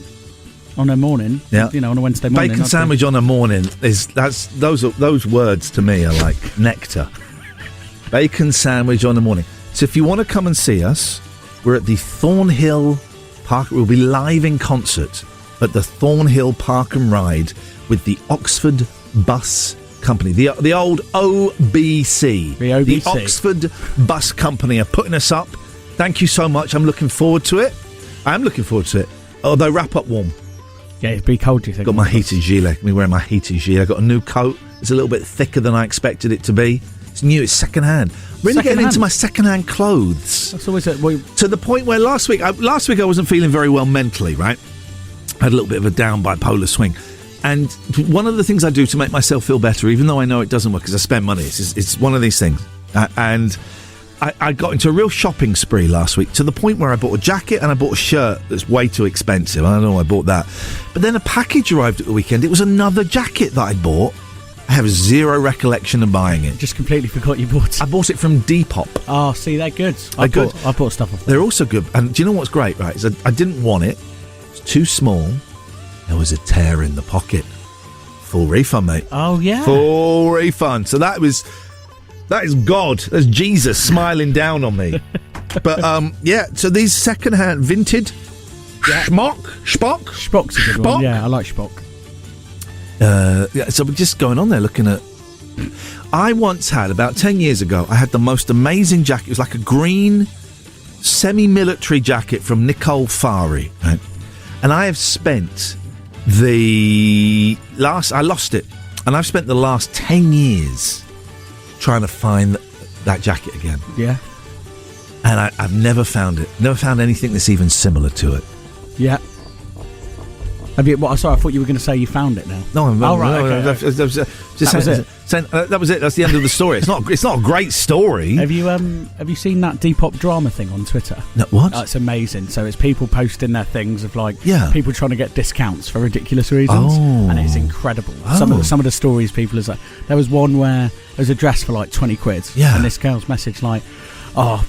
a morning. Yeah. On a Wednesday morning. Bacon sandwich on a morning those words to me are like nectar. Bacon sandwich on the morning. So if you want to come and see us, we're at the Thornhill Park. We'll be live in concert at the Thornhill Park and Ride with the Oxford Bus Company. The old OBC. The Oxford Bus Company are putting us up. Thank you so much. I'm looking forward to it. I am looking forward to it. Although wrap up warm. Yeah, it'd be cold, do you think? Got my heated gilet. I'm wearing my heted gilet. I got a new coat. It's a little bit thicker than I expected it to be. It's new. It's second-hand. Really getting into my second-hand clothes. That's always to the point where last week I wasn't feeling very well mentally, right? I had a little bit of a down bipolar swing. And one of the things I do to make myself feel better, even though I know it doesn't work because I spend money, it's one of these things. And I got into a real shopping spree last week to the point where I bought a jacket and I bought a shirt that's way too expensive. I don't know why I bought that. But then a package arrived at the weekend. It was another jacket that I'd bought. I have zero recollection of buying it. Just completely forgot you bought it. I bought it from Depop. Oh, see, they're good. I bought stuff off them. They're also good. And do you know what's great, right? Is I didn't want it. It's too small. There was a tear in the pocket. Full refund, mate. Oh, yeah. Full refund. So that is God. That's Jesus smiling down on me. But, so these second-hand vintage Spock's a good one. Yeah, I like Spock. So we're just going on there looking at... I once had, about 10 years ago, I had the most amazing jacket. It was like a green semi-military jacket from Nicole Fari, right? And I have spent I lost it. And I've spent the last 10 years trying to find that jacket again. Yeah. And I've never found it. Never found anything that's even similar to it. Yeah. Sorry, I thought you were going to say you found it now. No, right, okay. That was it. That was it. That's the end of the story. It's not a great story. Have you seen that Depop drama thing on Twitter? No, what? It's amazing. So it's people posting their things of people trying to get discounts for ridiculous reasons, and it's incredible. Some of the stories people is like. There was one where there was a dress for like 20 quid, and this girl's message like, I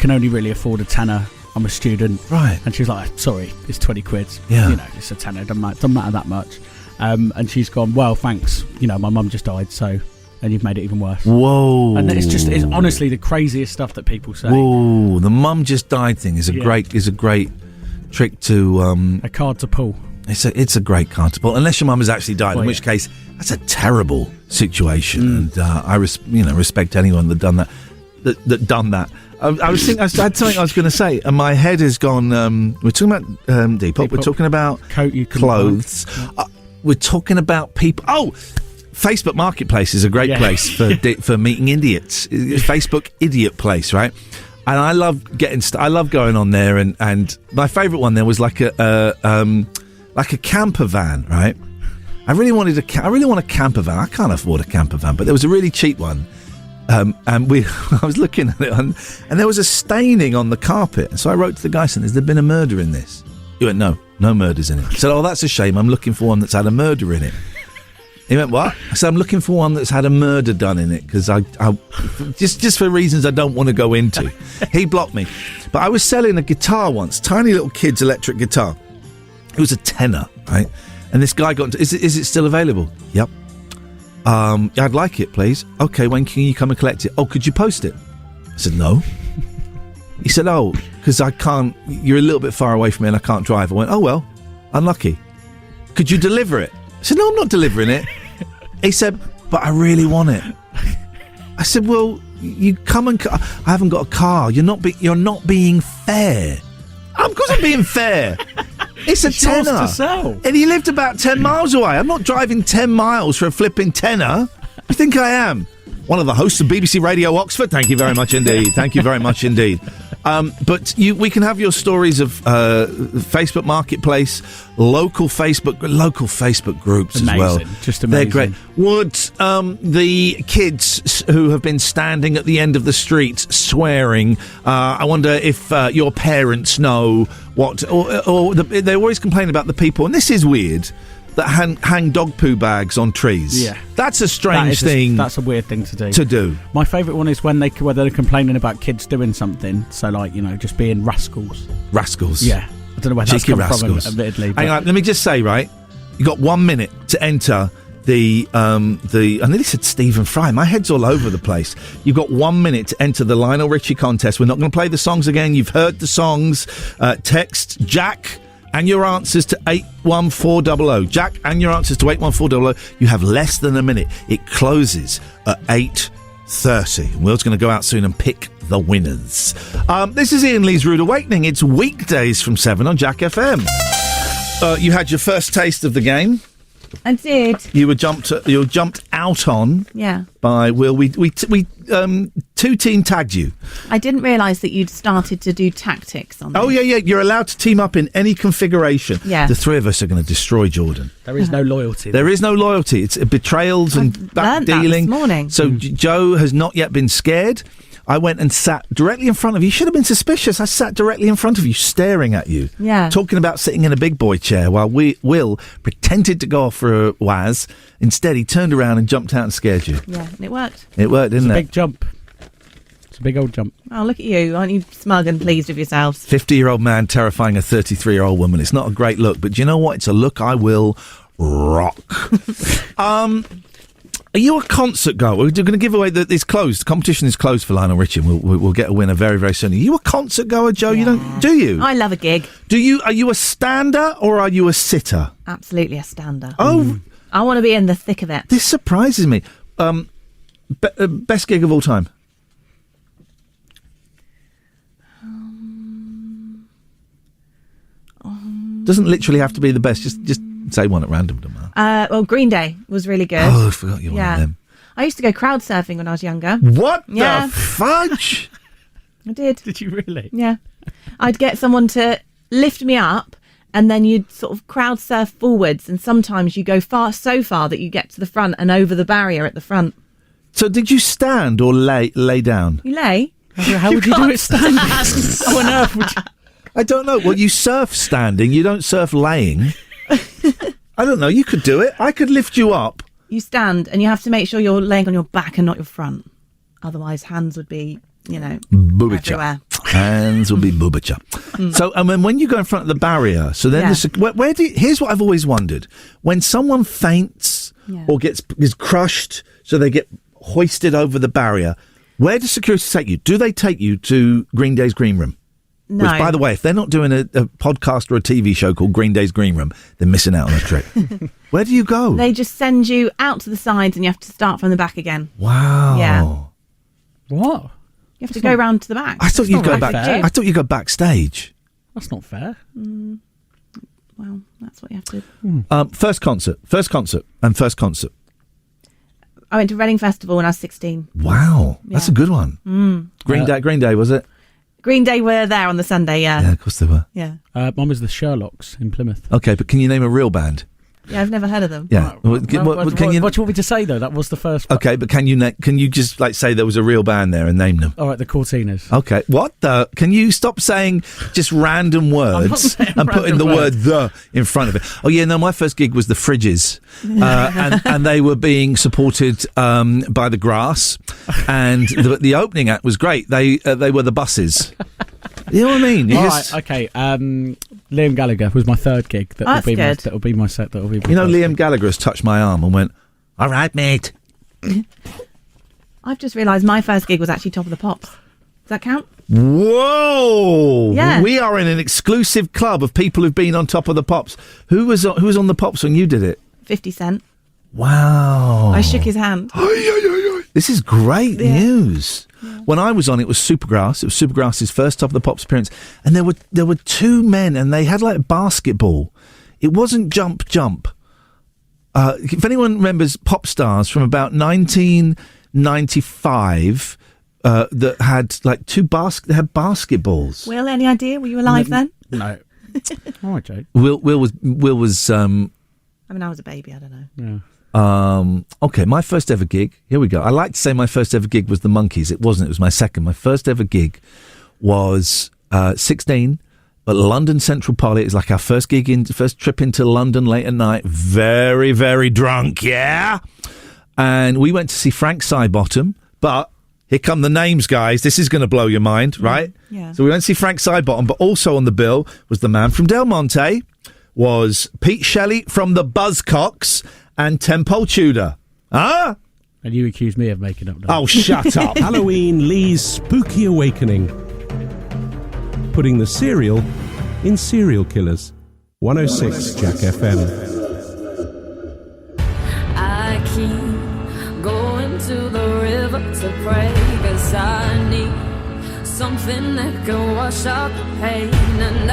can only really afford a tenner. I'm a student. Right. And she's like, sorry, it's 20 quid. Yeah. It's a tenner, doesn't matter that much. And she's gone, well, thanks. My mum just died, and you've made it even worse. Whoa. And it's honestly the craziest stuff that people say. Whoa, the mum just died thing is a great trick to... a card to pull. It's a great card to pull, unless your mum has actually died, in which case, that's a terrible situation. And I respect anyone that done that. That done that. I had something I was going to say, and my head has gone. We're talking about Depop. We're talking about clothes. We're talking about people. Oh, Facebook Marketplace is a great place for meeting idiots. Facebook Idiot Place, right? And I love I love going on there, and my favourite one there was like a camper van, right? I really want a camper van. I can't afford a camper van, but there was a really cheap one. And I was looking at it, and there was a staining on the carpet. And so I wrote to the guy saying, has there been a murder in this? He went, no murders in it. I said, oh, that's a shame. I'm looking for one that's had a murder in it. He went, what? I said, I'm looking for one that's had a murder done in it, because I just for reasons I don't want to go into. He blocked me. But I was selling a guitar once, tiny little kid's electric guitar. It was a tenner, right? And this guy got into, is it still available? Yep. I'd like it, please. Okay, when can you come and collect it? Oh, could you post it? I said, no. He said, oh, because I can't, you're a little bit far away from me and I can't drive. I went, oh, well, unlucky. Could you deliver it? I said, no, I'm not delivering it. He said, but I really want it. I said, well, you come and... I haven't got a car. You're not being fair. Of course I'm being fair. It's a tenner. To sell. And he lived about 10 miles away. I'm not driving 10 miles for a flipping tenner. I think I am. One of the hosts of BBC Radio Oxford. Thank you very much indeed. Thank you very much indeed. But we can have your stories of Facebook Marketplace, local Facebook groups amazing. As well. Just amazing. They're great. Would the kids who have been standing at the end of the street swearing, I wonder if your parents know what, or they always complain about the people, and this is weird, that hang dog poo bags on trees. Yeah. That's a strange thing. That's a weird thing to do. My favourite one is when they're complaining about kids doing something. So, like, just being rascals. Rascals. Yeah. I don't know where that's Cheeky come rascals. from, admittedly. Hang on, let me just say, right, you got 1 minute to enter the I nearly said Stephen Fry. My head's all over the place. You've got 1 minute to enter the Lionel Richie contest. We're not going to play the songs again. You've heard the songs. Text Jack and your answers to 81400. Jack and your answers to 81400. You have less than a minute. It closes at 8:30. Will's going to go out soon and pick the winners. This is Iain Lee's Rude Awakening. It's weekdays from 7 on Jack FM. You had your first taste of the game. I did. You were jumped out on. Yeah. By Will. We two-team tagged you. I didn't realise that you'd started to do tactics on this. Oh, yeah. You're allowed to team up in any configuration. Yeah. The three of us are going to destroy Jordan. There is no loyalty. There is no loyalty. It's betrayals and back dealing. This morning. So Joe has not yet been scared. I went and sat directly in front of you. You should have been suspicious. I sat directly in front of you, staring at you. Yeah. Talking about sitting in a big boy chair while Will pretended to go off for a waz. Instead, he turned around and jumped out and scared you. Yeah, and it worked. It worked, didn't it? It's a big jump. It's a big old jump. Oh, look at you. Aren't you smug and pleased with yourselves? 50-year-old man terrifying a 33-year-old woman. It's not a great look, but do you know what? It's a look I will rock. Are you a concert goer? We're going to give away that it's closed. The competition is closed for Lionel Richie. We'll get a winner very, very soon. Are you a concert goer, Joe? Yeah. Do you? I love a gig. Are you a stander or are you a sitter? Absolutely a stander. Oh. I want to be in the thick of it. This surprises me. Best gig of all time? Doesn't literally have to be the best. Just say one at random. Well, Green Day was really good. Oh, I forgot you were one of them. I used to go crowd surfing when I was younger. What Yeah. the fudge? I did. Did you really? Yeah. I'd get someone to lift me up and then you'd sort of crowd surf forwards, and sometimes you go so far that you get to the front and over the barrier at the front. So did you stand or lay down? You lay. How would you do it standing? How on earth would you... I don't know. Well, you surf standing. You don't surf laying. I don't know. You could do it. I could lift you up. You stand and you have to make sure you're laying on your back and not your front. Otherwise, hands would be, Boobacha. everywhere. Hands will be boobacha. So, and when you go in front of the barrier, so then here's what I've always wondered: when someone faints or is crushed, so they get hoisted over the barrier, where does security take you? Do they take you to Green Day's Green Room? No. Which, by the way, if they're not doing a podcast or a TV show called Green Day's Green Room, they're missing out on a trick. Where do you go? They just send you out to the sides and you have to start from the back again. Wow. Yeah. What? You have to go round to the back. I thought you'd go back. Fair. I thought you'd go backstage. That's not fair. Well, that's what you have to do. First concert. I went to Reading Festival when I was 16. Wow, that's a good one. Green Day, was it? Green Day were there on the Sunday, yeah. Yeah, of course they were. Yeah. Mine was the Sherlocks in Plymouth. Okay, but can you name a real band? Yeah, I've never heard of them. Yeah. What do you want me to say, though? That was the first... Okay, but can you just, say there was a real band there and name them? All right, the Cortinas. Okay. What the... Can you stop saying just random words and putting the word "the" in front of it? Oh, yeah, no, my first gig was the Fridges. And they were being supported by the Grass. And the opening act was great. They were the Buses. You know what I mean? Right, okay. Liam Gallagher was my third gig. That'll be my set. Liam Gallagher has touched my arm and went, "All right, mate." I've just realised my first gig was actually Top of the Pops. Does that count? Whoa! Yeah. We are in an exclusive club of people who've been on Top of the Pops. Who was on the Pops when you did it? 50 Cent. Wow. I shook his hand. This is great news. Yeah. When I was on, it was Supergrass. It was Supergrass's first Top of the Pops appearance. And there were two men, and they had like basketball. It wasn't jump. If anyone remembers pop stars from about 1995 that had like they had basketballs. Will, any idea? Were you alive then? No. All right, Jake. Will was. I mean, I was a baby. I don't know. Yeah. Okay, my first ever gig. Here we go. I like to say my first ever gig was the Monkees. It wasn't. It was my second. My first ever gig was 16 at London Central Party. It was like our first trip into London late at night. Very, very drunk. Yeah. And we went to see Frank Sidebottom. But here come the names, guys. This is going to blow your mind, right? Yeah. So we went to see Frank Sidebottom, but also on the bill was the man from Del Monte, was Pete Shelley from the Buzzcocks, and Tempole Tudor. Huh? And you accused me of making up. Oh, shut up. Halloween Lee's Spooky Awakening. Putting the cereal in serial killers. 106 Jack FM. I keep going to the river to pray, 'cause I need something that can wash out the pain. And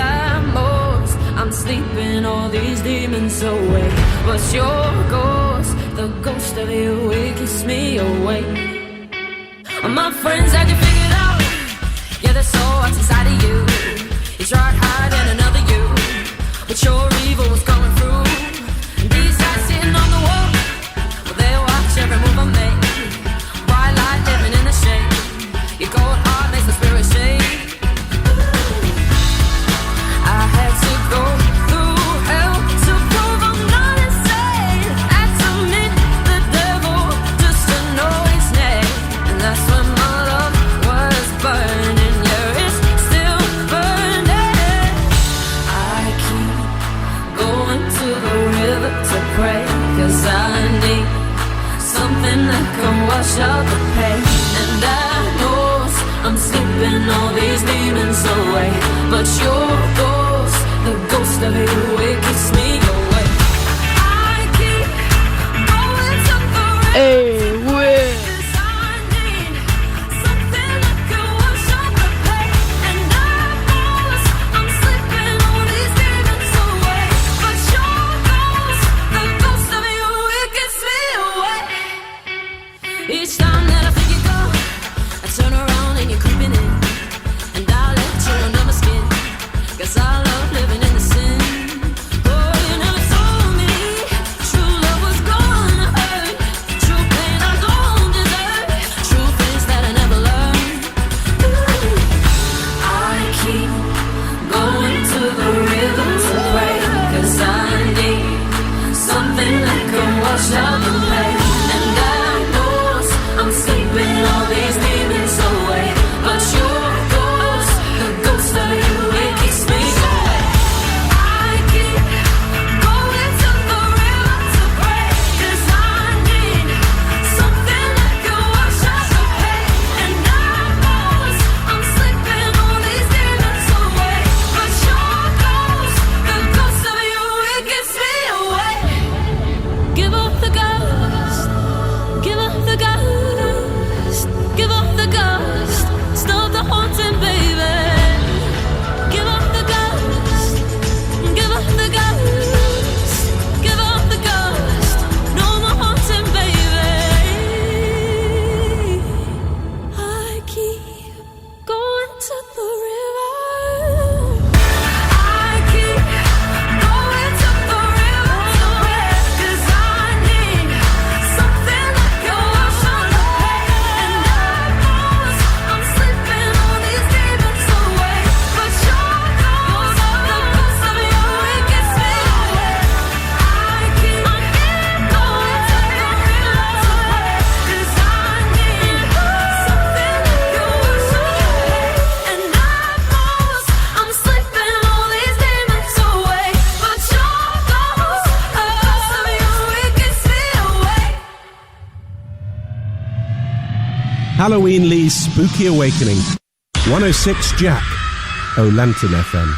I'm sleeping all these demons away, but your ghost, the ghost of you, it keeps me awake. My friends had you figured out, yeah, there's so much inside of you. You tried hiding another you, but your evil was coming through. And these guys sitting on the wall, well, they watch every move I make. Bright light living in the shade, your cold heart makes the spirit shake. I had to go through hell to prove I'm not insane. Had to meet the devil just to know his name. And that's when my love was burning. Yeah, it's still burning. I keep going to the river to pray, 'cause I need something that can wash out the pain. And I know I'm sleeping all these demons away, but your ghost, the ghost of you, it keeps me away. I keep going to the river. Hey, wait. 'Cause I need something that can wash out the pain. And I know I'm sleeping all these demons away, but your ghost, the ghost of you, it keeps me away. Each time that I think you go, I turn around and you're creeping in, and I'll let you under my skin, 'cause I love living in the sin. Oh, you never told me true love was gonna hurt, true pain I don't deserve, true things that I never learned. I keep going to the river to pray, 'cause I need something that can wash out the pain. And I know I'm sleeping all these demons away, but your ghost, the ghost of you, it keeps me away. I keep going to the river to pray, 'cause I need something that can wash out the pain. And I know I'm sleeping all these demons away, but your ghost, the ghost of you, it keeps me away. Give up the ghost, give up the ghost, give up the ghost, stop the haunting, baby. Give up the ghost, give up the ghost, give up the ghost, no more haunting, baby. I keep going to the river. I keep going to the river to pray, 'cause I need something that can wash out the pain. And I know I'm sleeping all these demons away, but your ghost, the ghost of you, it gets me away. I keep going to the river to pray, 'cause I need something that can wash out the pain. And I know I'm sleeping all these demons away, but your ghost, the ghost of you, it gets me away. Halloween Lee's Spooky Awakening. 106 Jack. O'Lantern FM.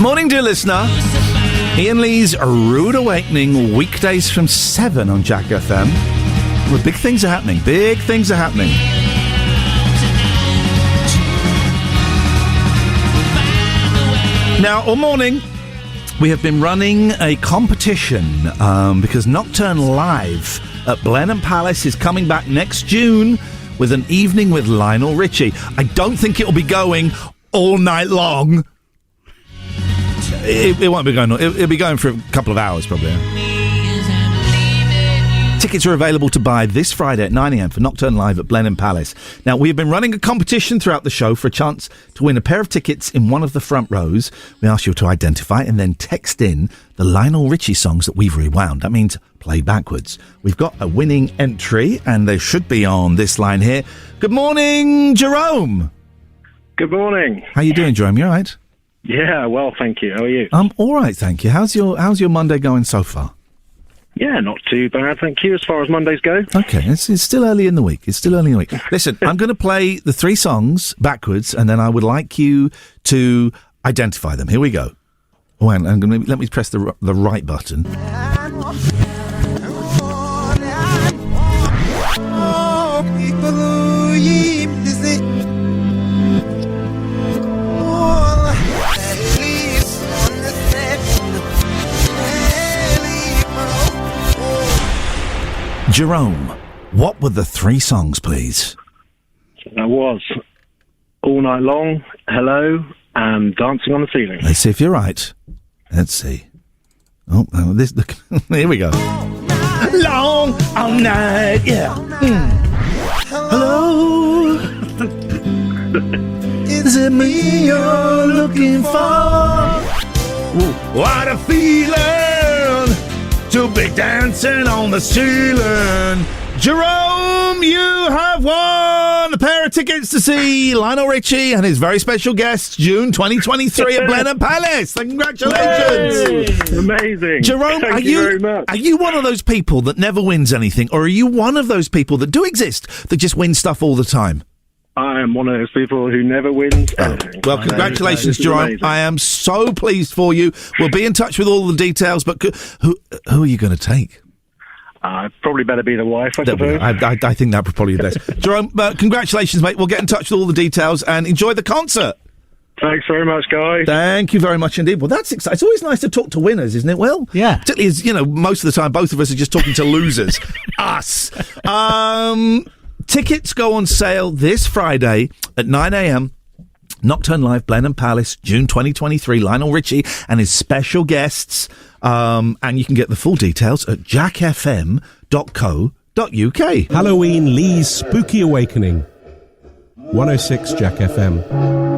Morning, dear listener. Iain Lee's Rude Awakening, weekdays from 7 on Jack FM. Well, big things are happening. Big things are happening. Now, all morning, we have been running a competition because Nocturne Live at Blenheim Palace is coming back next June with an evening with Lionel Richie. I don't think it'll be going all night long. It won't be going on. It'll be going for a couple of hours, probably. Tickets are available to buy this Friday at 9 a.m. for Nocturne Live at Blenheim Palace. Now, we have been running a competition throughout the show for a chance to win a pair of tickets in one of the front rows. We ask you to identify and then text in the Lionel Richie songs that we've rewound. That means play backwards. We've got a winning entry, and they should be on this line here. Good morning, Jerome. Good morning. How you doing, Jerome? You all right? Yeah, well, thank you. How are you? I'm all right, thank you. How's your Monday going so far? Yeah, not too bad, thank you, as far as Mondays go. Okay, it's still early in the week. Listen, I'm going to play the 3 songs backwards, and then I would like you to identify them. Here we go. Oh, and let me press the right button. Jerome, what were the 3 songs, please? That was All Night Long, Hello, and Dancing on the Ceiling. Let's see if you're right. Let's see. Oh, this. Here we go. Long all night, yeah. Hello. Is it me you're looking for? Ooh, what a feeling to be dancing on the ceiling. Jerome, you have won a pair of tickets to see Lionel Richie and his very special guest, June 2023 at Blenheim Palace. Congratulations. Yay! Amazing. Jerome, Thank you very much. Are you one of those people that never wins anything, or are you one of those people that do exist that just win stuff all the time? I am one of those people who never wins anything. Well, congratulations, Jerome. Amazing. I am so pleased for you. We'll be in touch with all the details, but who are you going to take? Probably better be the wife, I suppose. I think that would probably be the best. Jerome, congratulations, mate. We'll get in touch with all the details and enjoy the concert. Thanks very much, guys. Thank you very much indeed. Well, that's exciting. It's always nice to talk to winners, isn't it? Well, yeah. Particularly as, most of the time, both of us are just talking to losers. Us. Tickets go on sale this Friday at 9 a.m. Nocturne Live, Blenheim Palace, June 2023. Lionel Richie and his special guests. And you can get the full details at jackfm.co.uk. Halloween Lee's Spooky Awakening. 106 Jack FM.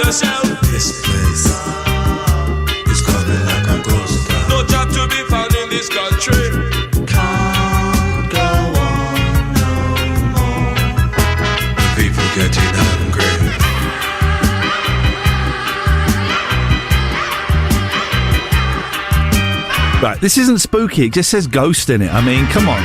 the shell. This place is coming like a ghost town. No job to be found in this country. Can't go on no more. The people getting hungry. Right, this isn't spooky, it just says ghost in it. I mean, come on.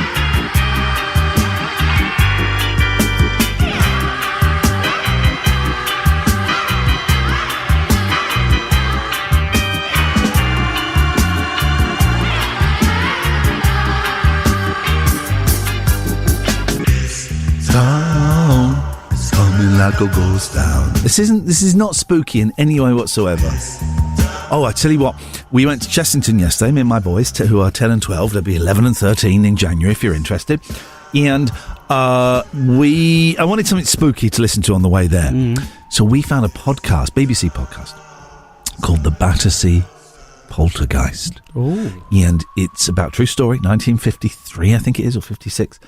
Coming like a ghost town. This is not spooky in any way whatsoever. Oh, I tell you what, we went to Chessington yesterday, me and my boys, who are 10 and 12. They'll be 11 and 13 in January, if you're interested. And I wanted something spooky to listen to on the way there. So we found a podcast, BBC podcast, called The Battersea Poltergeist. Ooh. And it's about true story, 1953, I think it is, or 56,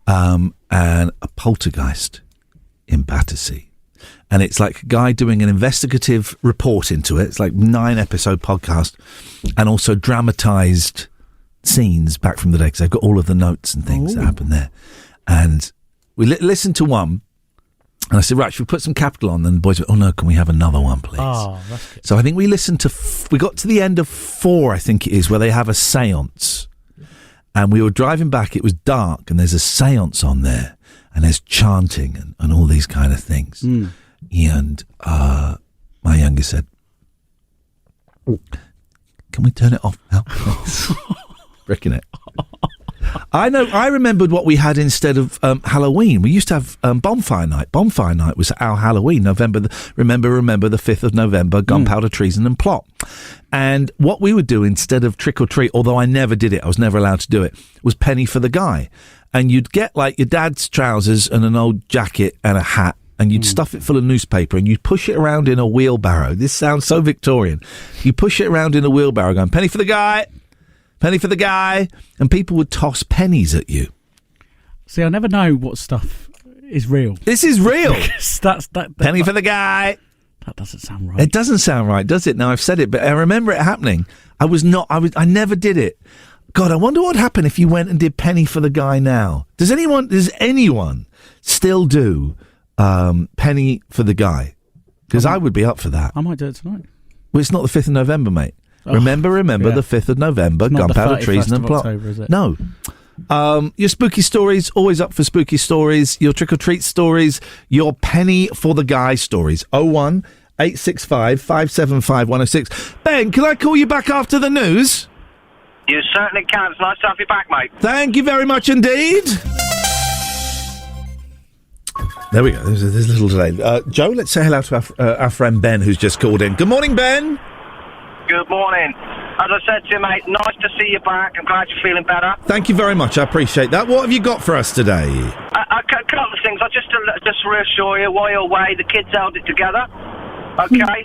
and a poltergeist in Battersea. And it's like a guy doing an investigative report into it. It's like 9-episode podcast, and also dramatised scenes back from the day, because they've got all of the notes and things that happen there. And we listened to one, and I said, right, should we put some Capital on? And the boys went, oh no, can we have another one, please? Oh, that's good. So I think we listened to, we got to the end of 4, I think it is, where they have a seance. And we were driving back, it was dark, and there's a seance on there, and there's chanting and all these kind of things. And my youngest said, can we turn it off now? Bricking it. I remembered what we had instead of Halloween. We used to have bonfire night. Bonfire night was our Halloween. Remember the 5th of November, gunpowder, treason and plot. And what we would do instead of trick or treat, although I never did it, I was never allowed to do it, was penny for the guy. And you'd get like your dad's trousers and an old jacket and a hat, and you'd stuff it full of newspaper, and you'd push it around in a wheelbarrow. This sounds so Victorian. You push it around in a wheelbarrow going, penny for the guy, penny for the guy, and people would toss pennies at you. See, I never know what stuff is real. This is real. Penny for the guy. That doesn't sound right. It doesn't sound right, does it? Now I've said it, but I remember it happening. I never did it. God, I wonder what would happen if you went and did penny for the guy now. Does anyone still do penny for the guy? Because I would be up for that. I might do it tonight. Well, it's not the 5th of November, mate. Remember, the 5th of November, gunpowder, treason and plot. October, is it? No. Your spooky stories, always up for spooky stories. Your trick-or-treat stories. Your penny for the guy stories. 01865 575 106. Ben, can I call you back after the news? You certainly can. It's nice to have you back, mate. Thank you very much indeed. There we go. There's a little delay. Joe, let's say hello to our friend Ben, who's just called in. Good morning, Ben. Good morning. As I said to you, mate, nice to see you back. I'm glad you're feeling better. Thank you very much. I appreciate that. What have you got for us today? A couple of things. I'll just reassure you, while you're away, the kids held it together. Okay?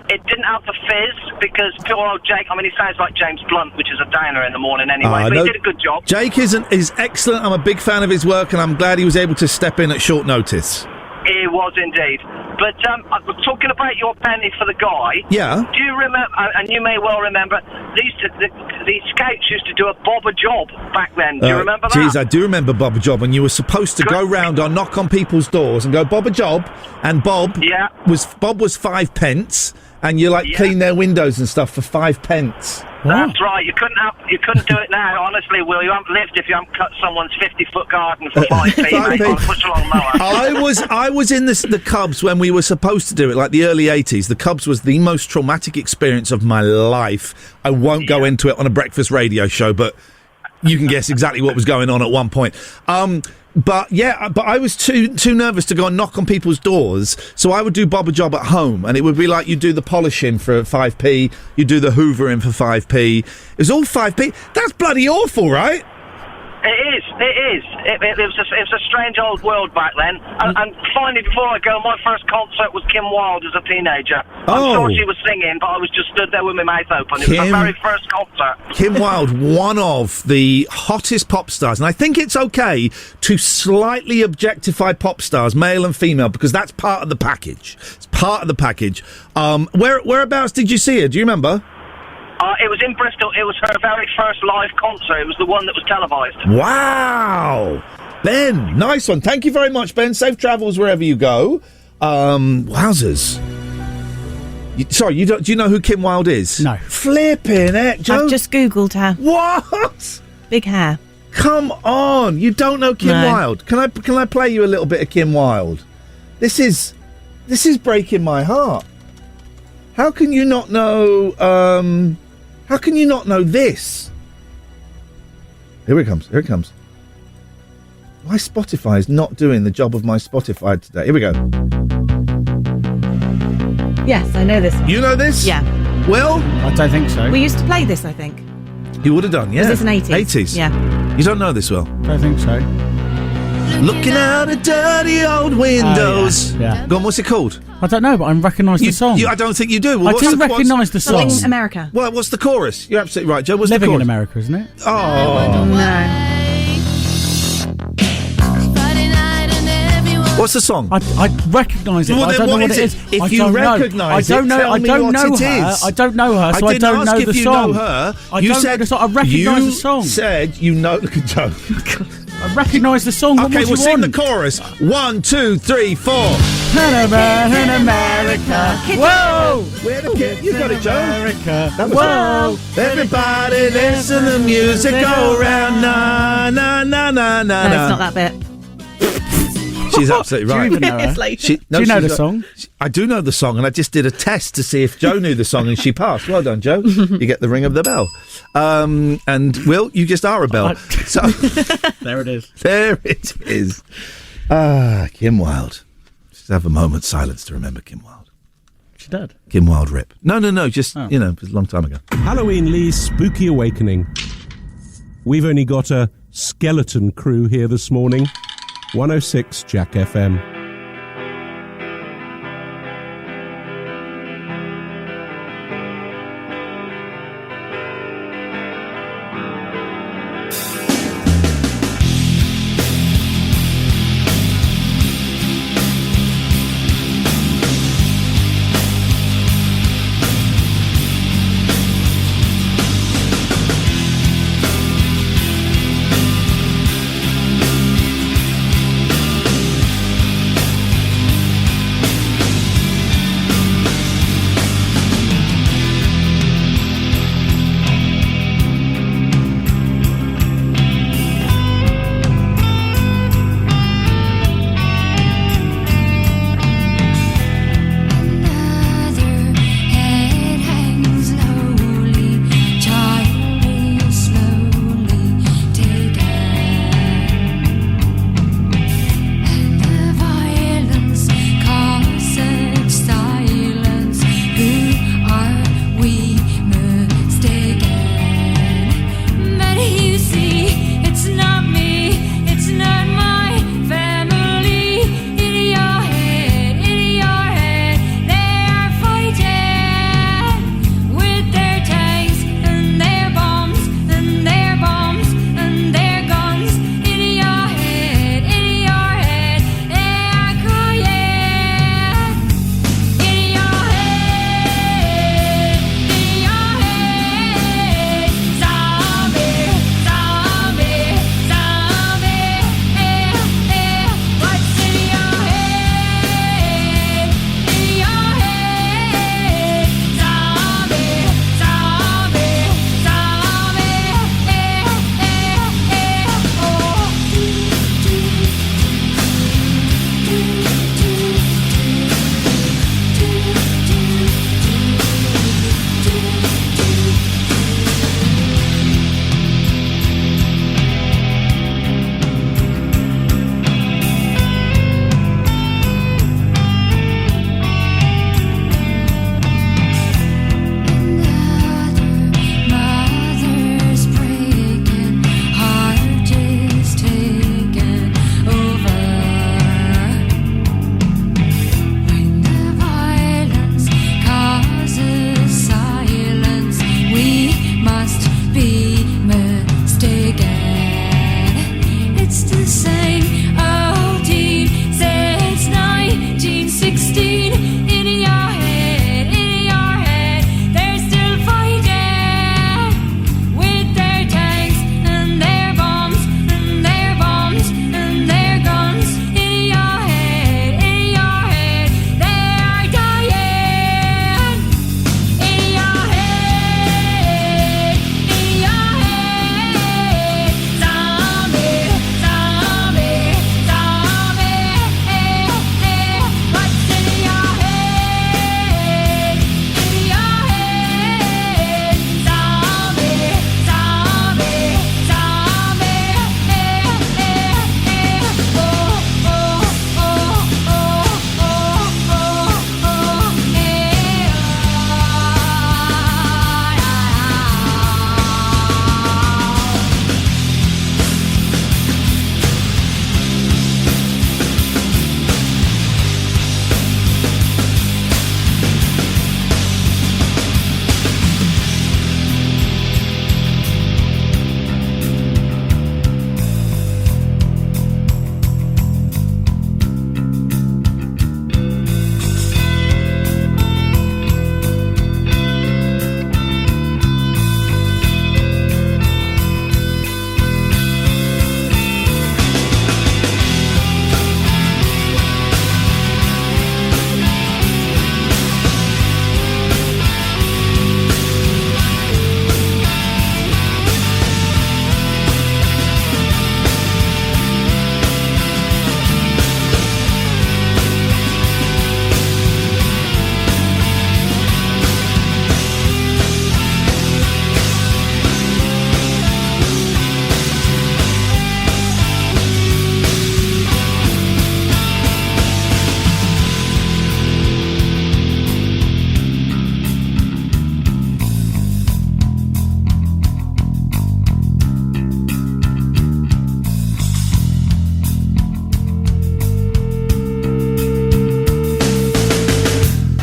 It didn't have the fizz, because poor old Jake, I mean, he sounds like James Blunt, which is a downer in the morning anyway, but he did a good job. Jake is excellent. I'm a big fan of his work, and I'm glad he was able to step in at short notice. He was indeed. But talking about your penny for the guy, yeah. Do you remember, and you may well remember, the scouts used to do a bob a job back then. Do you remember that? Geez, I do remember bob a job, and you were supposed to go round or knock on people's doors and go bob a job, and Bob was 5 pence, and you clean their windows and stuff for 5 pence. That's right. You couldn't do it now. Honestly, Will, you haven't lived if you haven't cut someone's 50-foot garden for 5p, mate, on a push-along mower. I was in the Cubs when we were supposed to do it, like the early 80s. The Cubs was the most traumatic experience of my life. I won't go into it on a breakfast radio show, but you can guess exactly what was going on at one point. But I was too nervous to go and knock on people's doors, so I would do bob a job at home, and it would be like you do the polishing for 5p, you do the hoovering for 5p. It was all 5p. That's bloody awful, right? It is. It was a strange old world back then. And finally, before I go, my first concert was Kim Wilde as a teenager. I'm sure she was singing, but I was just stood there with my mouth open. It was my very first concert. Kim Wilde, one of the hottest pop stars, and I think it's okay to slightly objectify pop stars, male and female, because that's part of the package. It's part of the package. Whereabouts did you see her? Do you remember? It was in Bristol. It was her very first live concert. It was the one that was televised. Wow. Ben, nice one. Thank you very much, Ben. Safe travels wherever you go. Wowzers. Do you know who Kim Wilde is? No. Flipping heck, Joe. I've just Googled her. What? Big hair. Come on. You don't know Kim Wilde. Can I play you a little bit of Kim Wilde? This is breaking my heart. How can you not know how can you not know this? Here it comes. My Spotify is not doing the job of my Spotify today. Here we go. Yes, I know this one. You know this? Yeah. Will? I don't think so. We used to play this, I think. You would have done, yeah. Was this an 80s? 80s. Yeah. You don't know this, Will? I don't think so. Looking out at dirty old windows. Yeah. Go on, what's it called? I don't know, but I recognise the song. I don't think you do. Well, I do recognise the song. Living in America. Well, what's the chorus? You're absolutely right, Joe. What's Living the in chorus? America, isn't it? Oh. No. What's the song? I recognise it, Well, but I then don't know what what is it it? is. If I you don't know. recognise I don't it, know. tell I me don't what know it her. is. I don't know her, so I didn't don't ask know if the you song. know her. I You don't said know the song. I recognise you the song. said you know. Look at Joe. I recognise the song. What Okay, more do we'll you sing want? the chorus. 1, 2, 3, 4. In America. Whoa! Where the kid? You got it, Joe. America. That was Whoa! Everybody listen to the music go round. Na na na na na. No, it's not that bit. She's absolutely right. Do you even know her? Do you know the song? I do know the song, and I just did a test to see if Joe knew the song, and she passed. Well done, Joe. You get the ring of the bell. And Will, you just are a bell. So there it is. There it is. Kim Wilde. Just have a moment's silence to remember Kim Wilde. She did. Kim Wilde rip. No. Just it was a long time ago. Halloween Lee's Spooky Awakening. We've only got a skeleton crew here this morning. 106 Jack FM.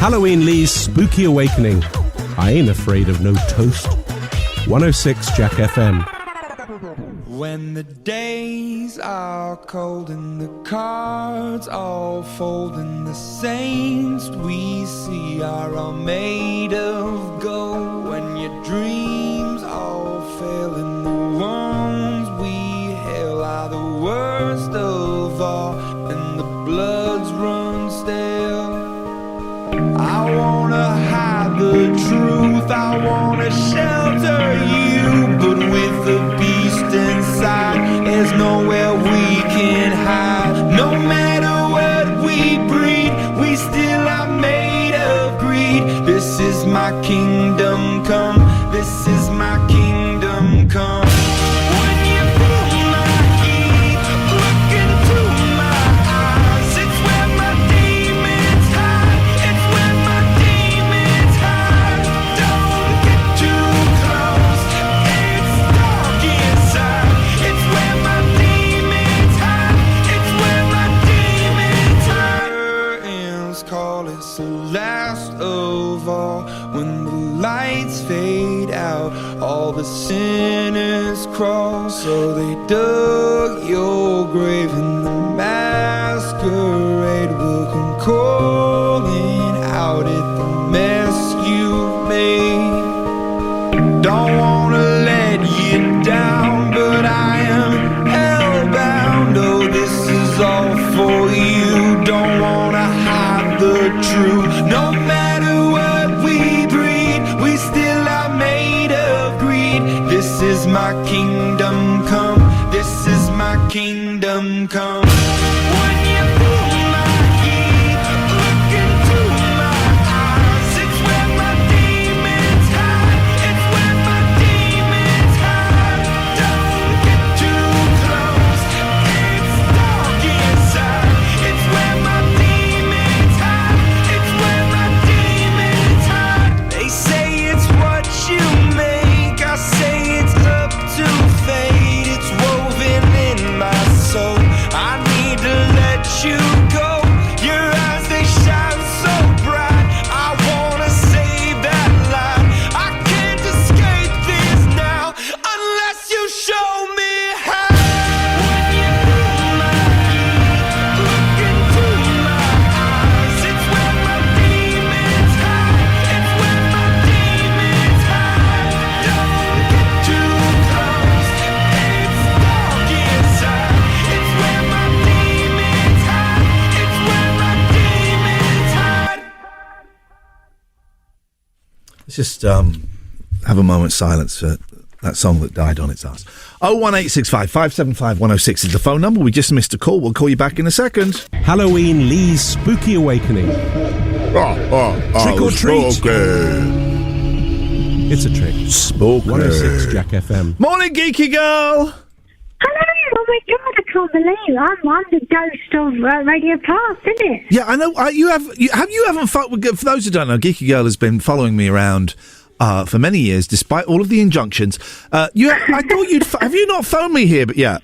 Halloween Lee's Spooky Awakening. I ain't afraid of no toast. 106 Jack FM. When the days are cold and the cards all fold and the saints we see are all made of gold, when your dreams all fail and the ones we hail are the worst of all and the bloods run stale, I wanna hide the truth, I wanna shelter you, but with the beast inside, there's nowhere we can hide. No matter what we breed, we still are made of greed. This is my kingdom come, this is my kingdom come. When you feel my heat, look into my eyes, it's where my demons hide, it's where my demons hide. Don't get too close, it's dark inside, it's where my demons hide, it's where my demons hide. Curtains call, it's the last of all. When the lights fade out, all the sinners crawl. So they dug your grave and the masquerade will come calling out at the mess you've made. Don't wanna let you down, but I am hellbound. Oh, this is all for you. Don't wanna hide the truth. No matter what we breed, we still are made of greed. This is my kingdom come, this is my kingdom come. When you feel my heat, look into my eyes, it's where my demons hide, it's where my demons hide. Don't get too close, it's dark inside, it's where my demons hide, it's where my demons hide. They say it's what you make, I say it's up to fate, it's woven in my soul. I need to let you go, your eyes they shine so bright, I wanna save that light. I can't escape this now unless you show me how. When you feel my heat, look into my eyes, it's where my demons hide, it's where my demons hide. Don't get too close, it's dark inside, it's where my demons hide, it's where my demons hide. Let's just have a moment's silence for that song that died on its ass. 01865 575 106 is the phone number. We just missed a call. We'll call you back in a second. Halloween Lee's Spooky Awakening. Trick or treat. It's a trick. Spooky. 106 Jack FM. Morning, geeky girl. Hello! Oh my God! I can't believe I'm the ghost of Radio Past, isn't it? Yeah, I know. You haven't. For those who don't know, Geeky Girl has been following me around for many years, despite all of the injunctions. I thought you'd. Have you not phoned me here? But yeah.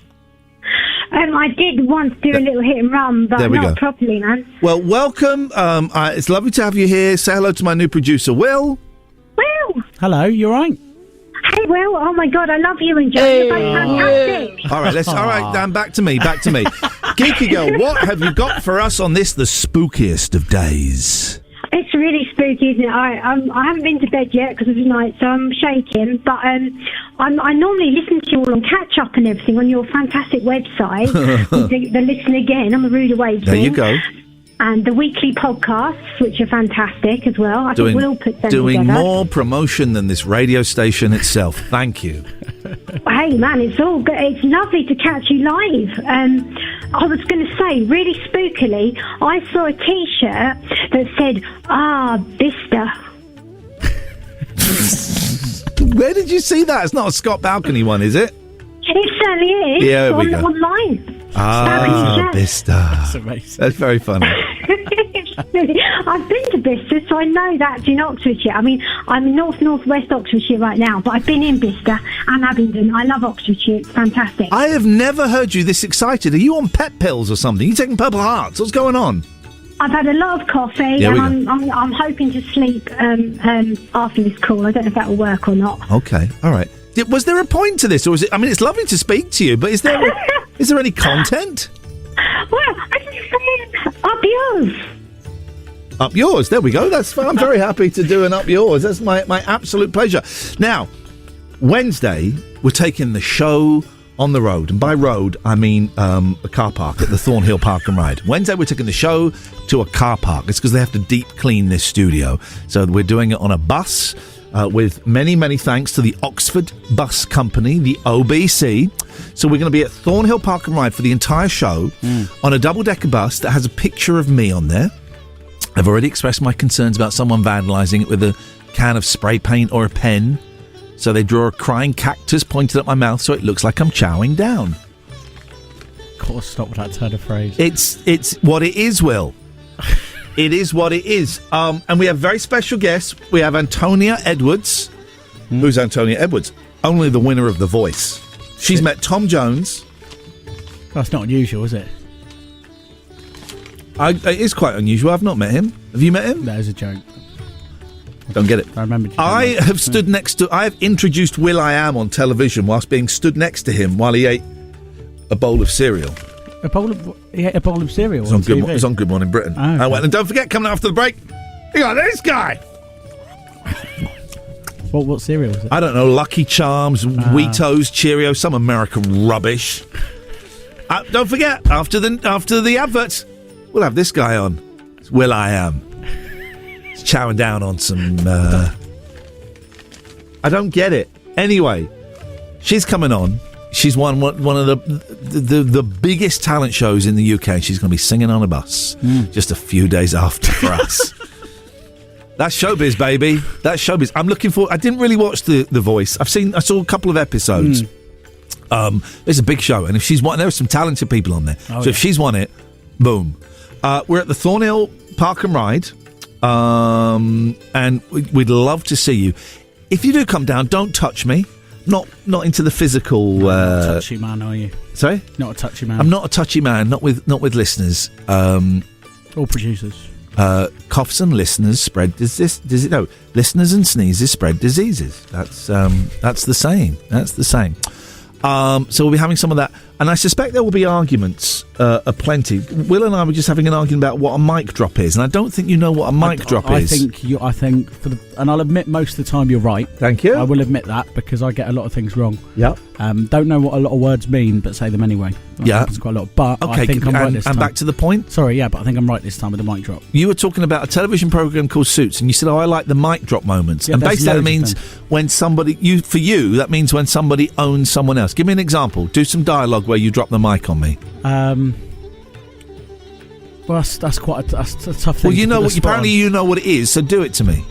I did once do a little hit and run, but not properly, man. Well, welcome. It's lovely to have you here. Say hello to my new producer, Will. Will. Hello. You all right? Hey, Will. Oh my God, I love you and Joe. You're both fantastic. All right, Dan. Back to me. Geeky Girl, what have you got for us on this, the spookiest of days? It's really spooky, isn't it? I haven't been to bed yet because of the night, so I'm shaking. But I normally listen to you all on Catch Up and everything on your fantastic website. the Listen Again. I'm a rude awakening. There you go. And the weekly podcasts, which are fantastic as well. I think we'll put them doing together. more promotion than this radio station itself. Thank you. Hey, man, it's all good. It's lovely to catch you live. I was going to say, really spookily, I saw a T-shirt that said, Bista. Where did you see that? It's not a Scott Balcony one, is it? It certainly is. Yeah, there we go. Online. Bista. That's amazing. That's very funny. I've been to Bicester, so I know that in Oxfordshire. I mean, I'm in northwest Oxfordshire right now, but I've been in Bicester and Abingdon. I love Oxfordshire. It's fantastic. I have never heard you this excited. Are you on pet pills or something? Are you taking Purple Hearts? What's going on? I've had a lot of coffee, and I'm hoping to sleep after this call. I don't know if that will work or not. Okay, all right. Was there a point to this, or was it? I mean, it's lovely to speak to you, but is there any content? Well, I just saying, up yours. Up yours. There we go. That's fine. I'm very happy to do an up yours. That's my absolute pleasure. Now, Wednesday, we're taking the show on the road, and by road I mean a car park at the Thornhill Park and Ride. Wednesday we're taking the show to a car park. It's because they have to deep clean this studio, so we're doing it on a bus with many thanks to the Oxford Bus Company, the OBC. So we're going to be at Thornhill Park and Ride for the entire show on a double-decker bus that has a picture of me on there. I've already expressed my concerns about someone vandalising it with a can of spray paint or a pen. So they draw a crying cactus pointed at my mouth so it looks like I'm chowing down. Of course, stop with that turn of phrase. It's what it is, Will. It is what it is. And we have very special guests. We have Antonia Edwards. Who's Antonia Edwards? Only the winner of The Voice. She's met Tom Jones. That's not unusual, is it? It is quite unusual. I've not met him. Have you met him? That is a joke. Don't get it. I remember. I have introduced will.i.am on television whilst being stood next to him while he ate a bowl of cereal. He ate a bowl of cereal. It was on Good Morning Britain. Oh, okay. I went, and don't forget, coming after the break, you got this guy. What cereal was it? I don't know. Lucky Charms, Wheatos, Cheerios, some American rubbish. Don't forget, after the adverts, we'll have this guy on. It's will.i.am. Chowing down on some I don't get it. Anyway, she's coming on. She's won one of the biggest talent shows in the UK, and she's going to be singing on a bus just a few days after for us. That's showbiz, baby. That's showbiz. I'm looking for. I didn't really watch the Voice. I saw a couple of episodes. It's a big show, and if she's won, there are some talented people on there. If she's won it, boom. We're at the Thornhill Park and Ride. And we'd love to see you. If you do come down, don't touch me. Not into the physical. Not a touchy man, are you? Sorry, not a touchy man. I'm not a touchy man. Not with listeners. Or producers. Coughs and listeners spread disease. No, listeners and sneezes spread diseases. That's the saying. That's the saying. So we'll be having some of that, and I suspect there will be arguments aplenty. Will and I were just having an argument about what a mic drop is, and I don't think you know what a mic drop is. I think, and I'll admit most of the time you're right. Thank you. I will admit that because I get a lot of things wrong. Yeah. Don't know what a lot of words mean, but say them anyway. That happens quite a lot. But okay, I think I'm right this time. And back to the point. Sorry, but I think I'm right this time with the mic drop. You were talking about a television program called Suits, and you said, "Oh, I like the mic drop moments." Yeah, and basically, that means when somebody that means when somebody owns someone else. Give me an example. Do some dialogue where you drop the mic on me. Well, that's quite a tough thing. Well, you know what? Apparently, you know what it is. So do it to me.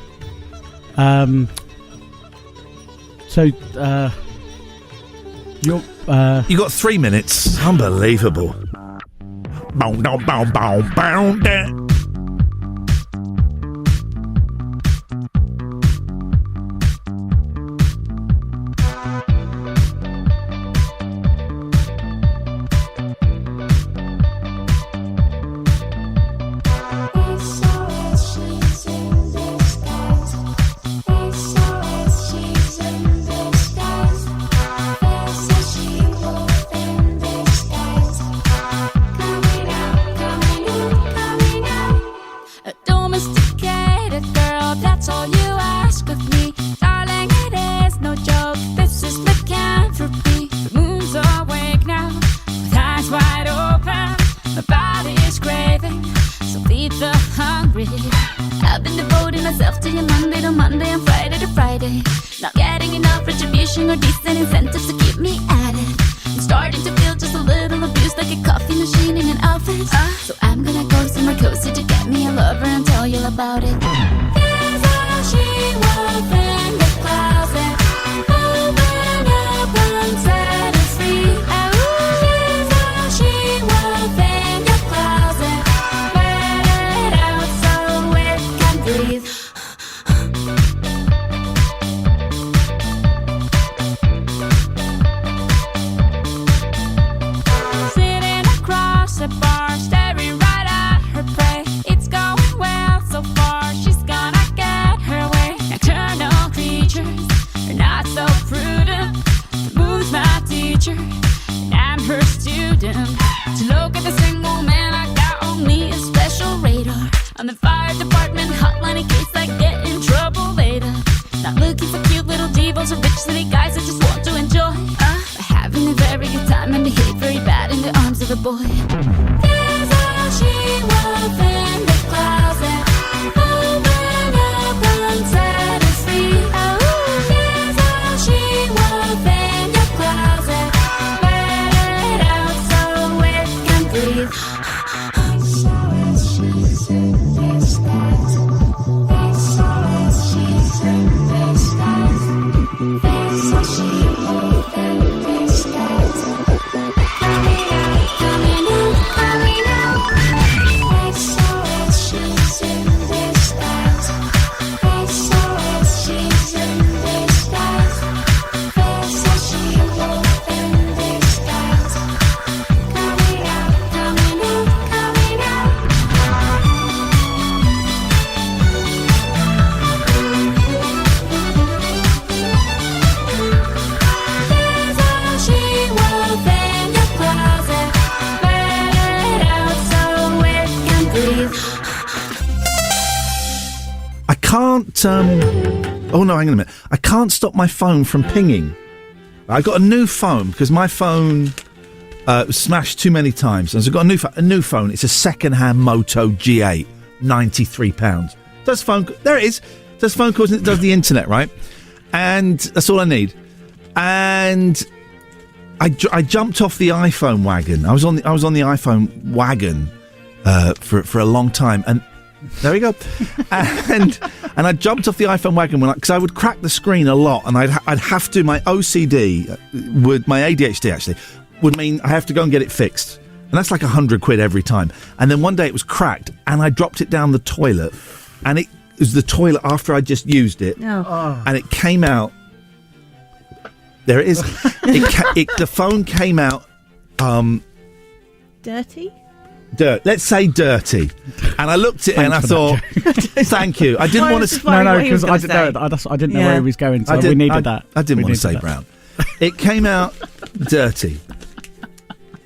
You got 3 minutes. Unbelievable. Bow, bow, bow, bow, bow, da. Sitting across the bar, staring right at her prey. It's hotline in case I get in trouble later. Not looking for cute little divas or rich city guys that just want to enjoy. Having a very good time and behave very bad in the arms of a boy. There's a she-wolf in the closet. Open up and set us free. There's a she-wolf in your closet. Let it out so it can breathe. She's in disguise. She's in disguise. There's a she-wolf in disguise. Coming out, coming out, coming out. She's in disguise. She's in disguise. There's a she-wolf in disguise. Coming out, coming out, coming out. There's a she-wolf in your closet. Let it out so it can breathe. I can't. Oh no, hang on a minute. I can't stop my phone from pinging. I got a new phone because my phone was smashed too many times. And so I got a new phone. It's a second-hand Moto G8, £93. Does phone? There it is. Does phone calls and it does the internet, right? And that's all I need. And I jumped off the iPhone wagon. I was on the iPhone wagon for a long time, and there we go. and I jumped off the iPhone wagon because I would crack the screen a lot, and I'd have to. My OCD my ADHD actually would mean I have to go and get it fixed, and that's like £100 every time. And then one day it was cracked, and I dropped it down the toilet, and it was the toilet after I just used it, and it came out. There it is. The phone came out. Dirty? Let's say dirty. And I looked at it and I thought, thank you. I didn't want to. No, because I didn't know where he was going. So we needed that. I didn't want to say brown. It came out dirty.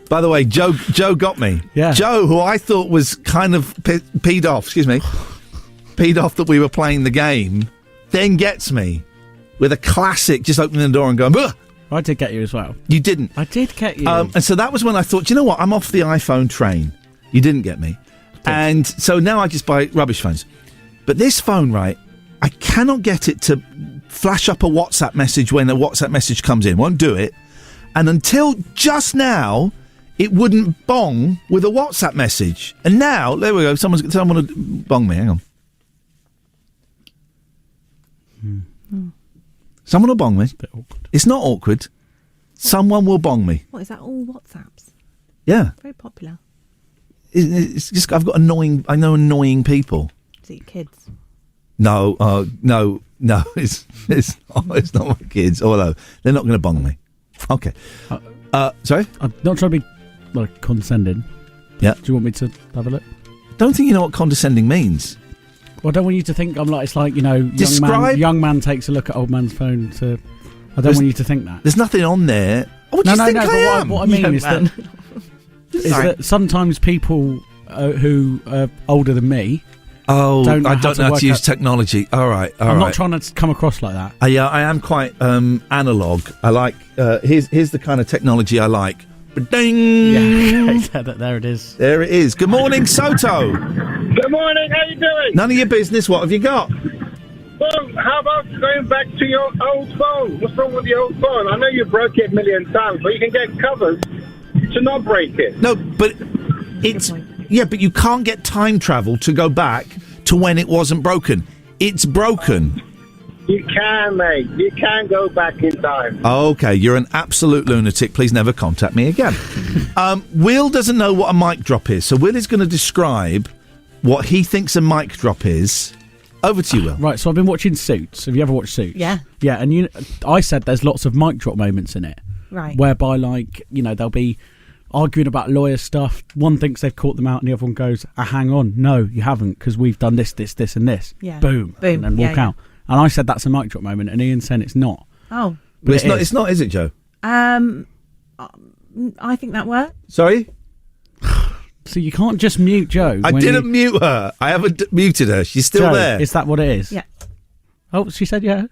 By the way, Joe got me. Yeah. Joe, who I thought was kind of peed off. Excuse me. Peed off that we were playing the game. Then gets me with a classic, just opening the door and going, "Ugh." I did get you as well. You didn't. I did get you. And so that was when I thought, you know what? I'm off the iPhone train. You didn't get me. And so now I just buy rubbish phones. But this phone, right, I cannot get it to flash up a WhatsApp message when a WhatsApp message comes in. Won't do it. And until just now, it wouldn't bong with a WhatsApp message. And now, there we go. Someone will bong me. Hang on. Someone will bong me. It's not awkward. Someone will bong me. What, is that all WhatsApps? Yeah. Very popular. It's just I know annoying people. Is it your kids? No, it's not my kids. Although they're not going to bong me. Okay. Sorry? I'm not trying to be condescending. Yeah. Do you want me to have a look? Don't think you know what condescending means. Well, I don't want you to think I'm like, it's like, Describe... young man takes a look at old man's phone to... I don't want you to think that. There's nothing on there. What do you think I am? What I mean is that sometimes people who are older than me don't know how to use technology. All right. I'm not trying to come across like that. Yeah, I am quite analog. I like... here's the kind of technology I like. Ding! Yeah, there it is. There it is. Good morning, Soto. Good morning, how you doing? None of your business. What have you got? Well, how about going back to your old phone? What's wrong with your old phone? I know you broke it a million times, but you can get covers to not break it. No, but it's... Yeah, but you can't get time travel to go back to when it wasn't broken. It's broken. You can, mate. You can go back in time. Okay, you're an absolute lunatic. Please never contact me again. Will doesn't know what a mic drop is, so Will is going to describe what he thinks a mic drop is. Over to you, Will. Right, so I've been watching Suits. Have you ever watched Suits? Yeah. Yeah, and I said there's lots of mic drop moments in it. Right. Whereby, they'll be arguing about lawyer stuff. One thinks they've caught them out, and the other one goes, hang on, no, you haven't, because we've done this, and this. Yeah. Boom. And then walk out. And I said that's a mic drop moment, and Ian said it's not. Oh. But it's not, is it, Joe? I think that worked. Sorry? So you can't just mute Joe. I didn't mute her. I haven't muted her. She's still Joe, there. Is that what it is? Yeah. Oh, she said yeah.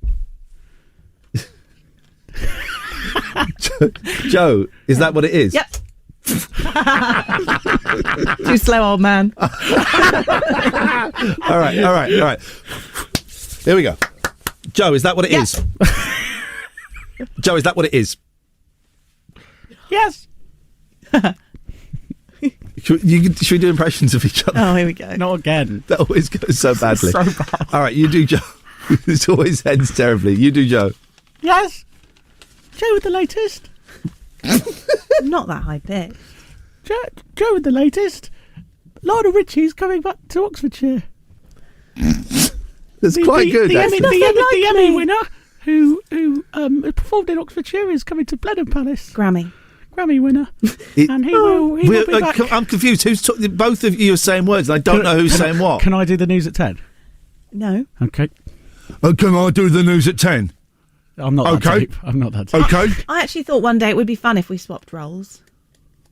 Joe, is that what it is? Yep. Too slow, old man. All right. Here we go. Joe, is that what it is? Joe, is that what it is? Yes. Should we do impressions of each other? Oh, here we go. Not again. That always goes so badly. So bad. All right, you do Joe. It always ends terribly. You do Joe. Yes. Joe with the latest. Not that high pitch. Joe with the latest. Lionel Richie's coming back to Oxfordshire. That's quite good. The Emmy winner who performed in Oxfordshire is coming to Blenheim Palace. Grammy winner. And he will be back. I'm confused. Who's both of you are saying words, and I don't know who's saying what. Can I do the news at 10? No. Okay. Can I do the news at 10? I'm not that deep. I'm not that deep. Okay. I actually thought one day it would be fun if we swapped roles.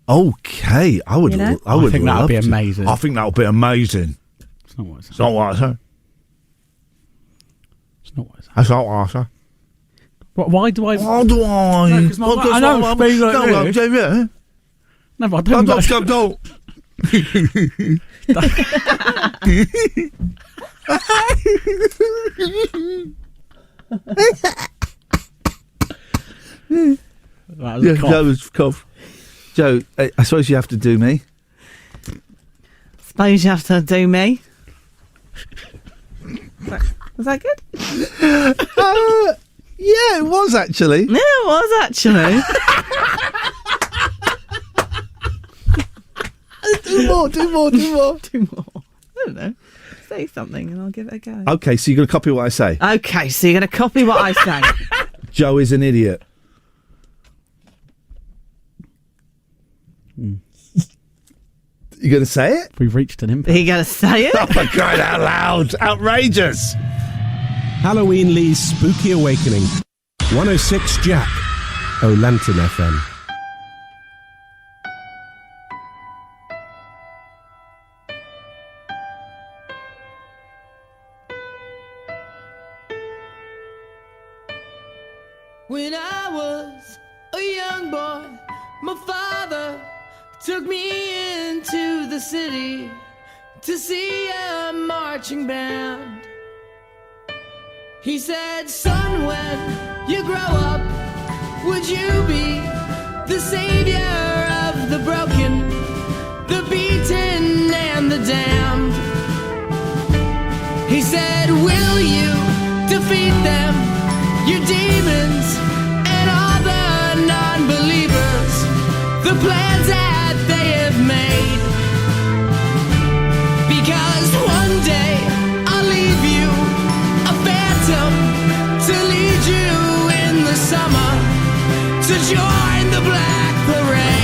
Okay. I would. You know? I would think that would be love to. amazing. I think that would be amazing. It's not what I said. It's not what I said. It's not what I said. That's not what I said. Why do I? Why do I? No, 'cause I don't speak like this. No, but I don't. Don't. That was a cough. Joe, I suppose you have to do me. Suppose you have to do me. Was that good? Yeah, it was actually. Yeah, it was actually. Do more. Do more. I don't know. Say something and I'll give it a go. Okay, so you're going to copy what I say. Okay, so you're going to copy what I say. Joe is an idiot. You going to say it? We've reached an impasse. Are you going to say it? Oh, for crying out loud. Outrageous. Halloween Lee's Spooky Awakening. 106 Jack. O Lantern FM. When I was a young boy, my father took me into the city to see a marching band. He said, son, when you grow up, would you be the savior of the broken, the beaten, and the damned? He said, will you defeat them, your demons, and all the non-believers, the plans that they have made? Because one day I'll leave you a phantom to lead you in the summer to join the Black Parade.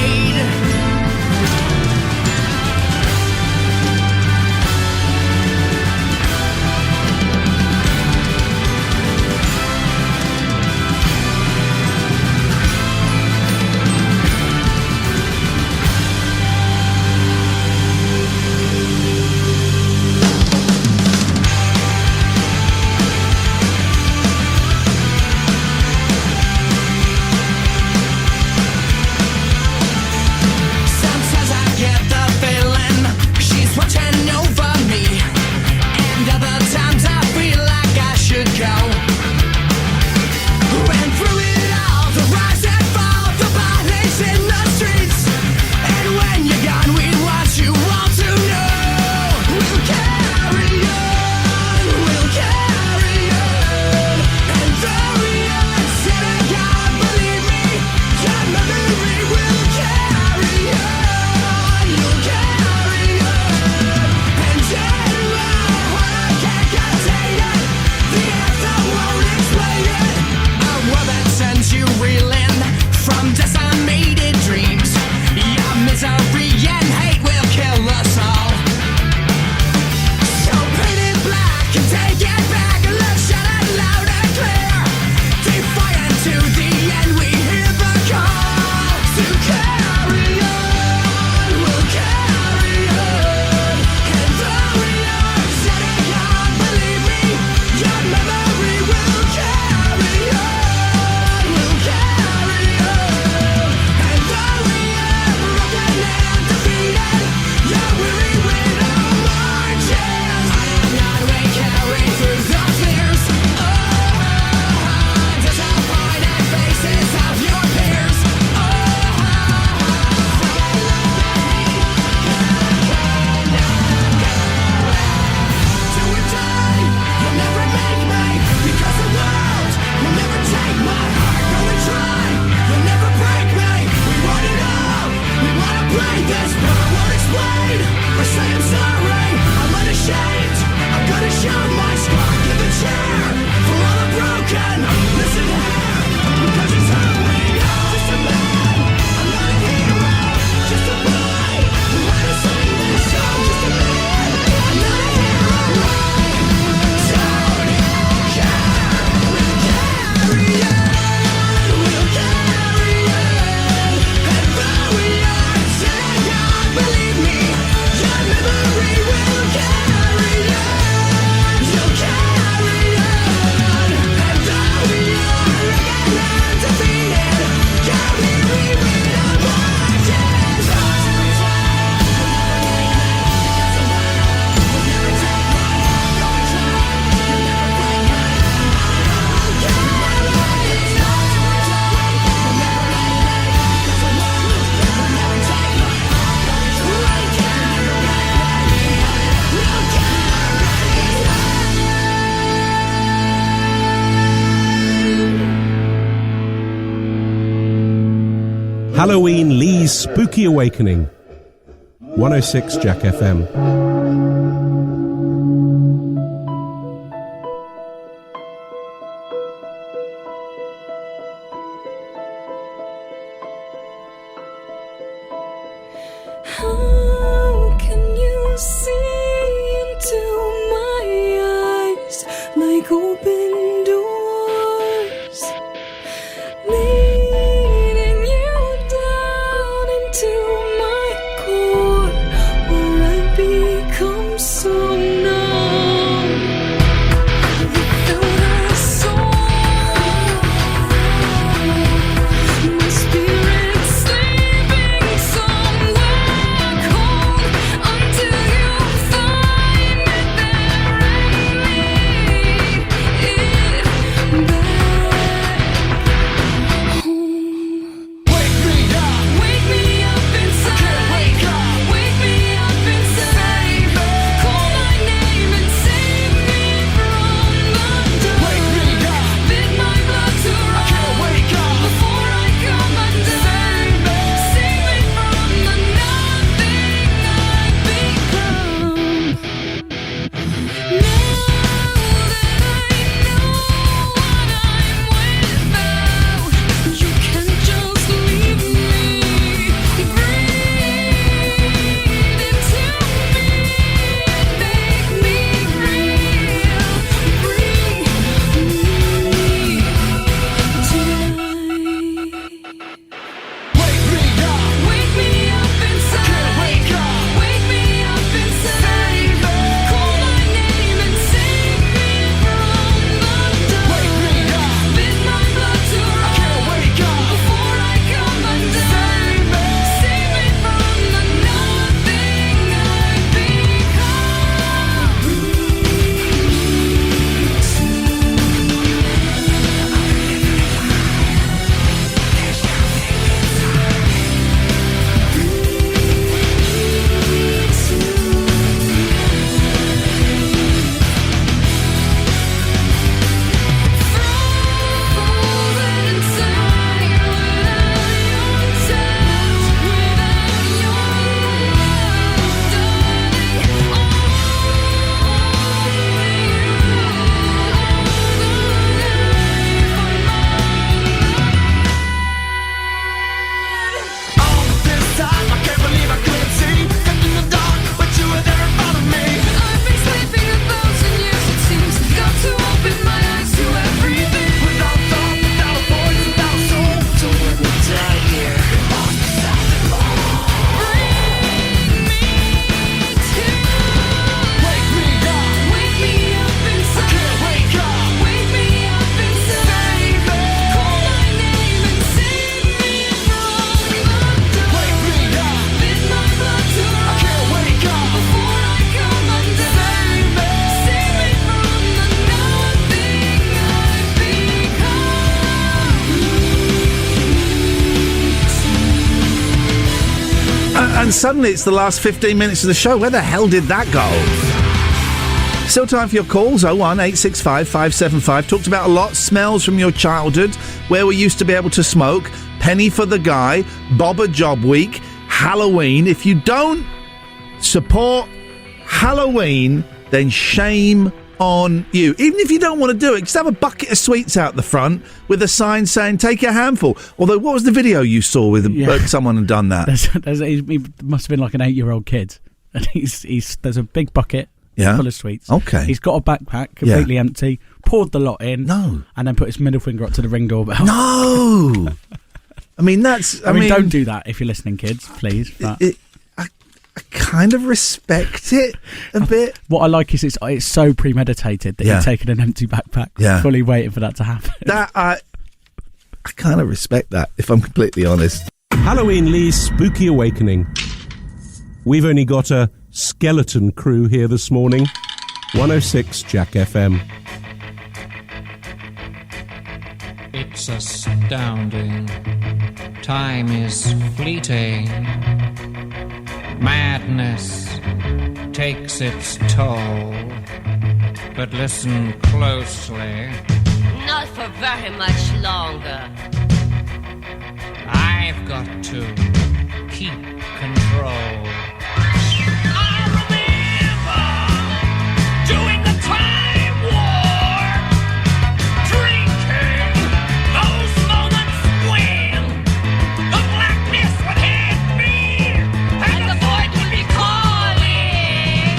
Halloween Lee's Spooky Awakening. 106 Jack FM. How can you see into my eyes like open doors, leading you down into my core, where I become so numb without a soul. My spirit sleeping somewhere cold until you find it there and lead it back home. Wake me up inside. Wake me up inside. Call my name and save me from the dark. Bid my blood to run before I come undone. Save me from the nothing I've become. Now that I know what I'm without, you can't just leave me. Breathe into me, make me real. Bring me tonight. Wake me up inside. Wake me up inside. Call my name and save me from the dark. Bid my blood to run before I come undone. Save me from the nothing I've And suddenly it's the last 15 minutes of the show. Where the hell did that go? Still time for your calls. 01865 575. Talked about a lot. Smells from your childhood. Where we used to be able to smoke. Penny for the guy. Bobber Job Week. Halloween. If you don't support Halloween, then shame on you. Even if you don't want to do it, just have a bucket of sweets out the front with a sign saying take a handful. Although, what was the video you saw with someone had done that? He must have been like an 8-year-old kid, and there's a big bucket full of sweets. Okay, he's got a backpack completely empty, poured the lot in, and then put his middle finger up to the ring doorbell. No, I mean that's. I mean, don't do that if you're listening, kids, please. But I kind of respect it a bit. What I like is it's so premeditated that you're taking an empty backpack, fully waiting for that to happen. That I kind of respect that, if I'm completely honest. Halloween Lee's Spooky Awakening. We've only got a skeleton crew here this morning. 106 Jack FM. It's astounding. Time is fleeting. Madness takes its toll. But listen closely. Not for very much longer. I I've got to keep control. Doing the time warp, drinking those moments when the blackness would hit me and the void would be calling.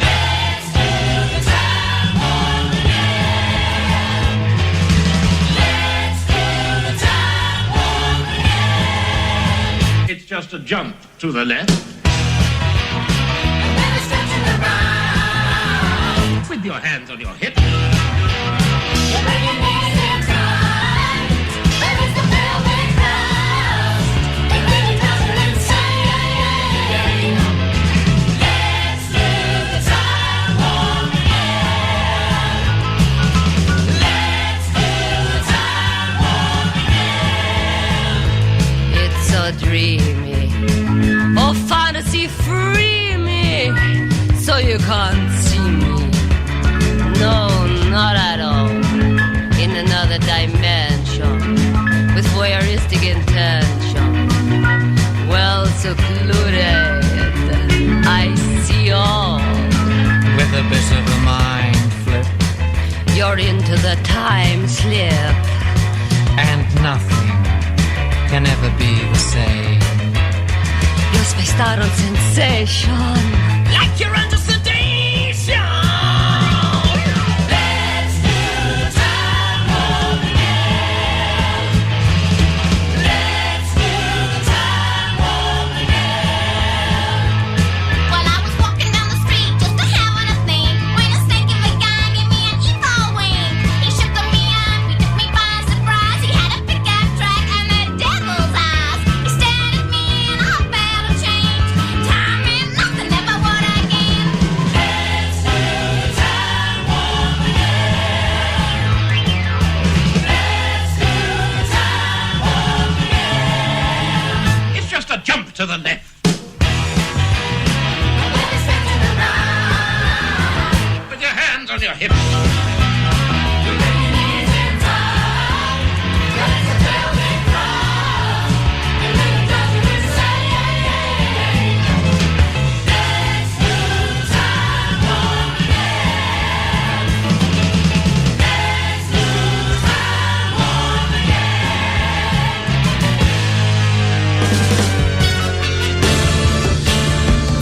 Let's do the time warp again. Let's do the time warp again. It's just a jump to the left. With your hands on your hips. It's so dreamy, oh fantasy free me, so you can't see me. No, not at all. In another dimension, with voyeuristic intention, well secluded, I see all. With a bit of a mind flip. You're into the time slip. And nothing can ever be the same. You're spaced out on sensation. Like you're under sedation. Let's do the time warp again. Let's do the time warp again. Well, I was walking down the street just a having a thing when a stinking big guy gave me an evil wing. He shook me up, he took me by surprise. He had a pickup truck and the devil's eyes. He stared at me and I felt a change. Time and nothing ever would again. Let's do the time warp again. Let's do the time warp again. It's just a jump to the left. With your hands on your hips.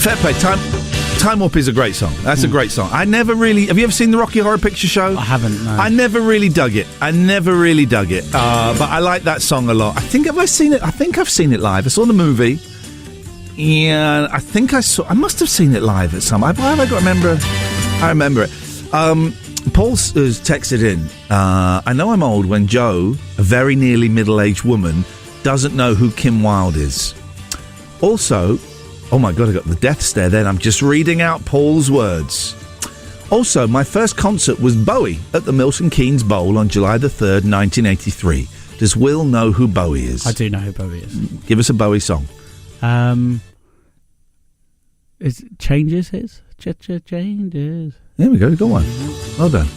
Fair play. Time Warp is a great song. That's a great song. I never really... Have you ever seen the Rocky Horror Picture Show? I haven't, no. I never really dug it. But I like that song a lot. I think I've seen it live. I saw the movie. Yeah, I think I must have seen it live at some... Why have I got to remember... I remember it. Paul has texted in. I know I'm old when Joe, a very nearly middle-aged woman, doesn't know who Kim Wilde is. Also... Oh my God, I got the death stare then. I'm just reading out Paul's words. Also, my first concert was Bowie at the Milton Keynes Bowl on July the 3rd, 1983. Does Will know who Bowie is? I do know who Bowie is. Give us a Bowie song. Is Changes his? Changes. There we go, go on. Well done.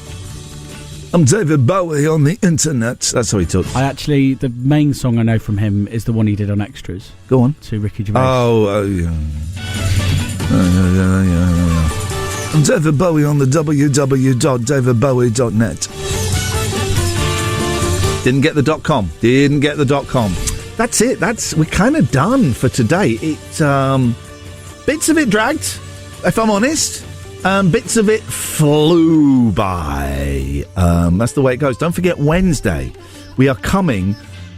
I'm David Bowie on the internet. That's how he talks. The main song I know from him is the one he did on Extras. Go on. To Ricky Gervais. Yeah. I'm David Bowie on the www.davidbowie.net. Didn't get the .com. That's it. We're kind of done for today. Bits of it dragged, if I'm honest. Bits of it flew by. That's the way it goes. Don't forget Wednesday. We are coming.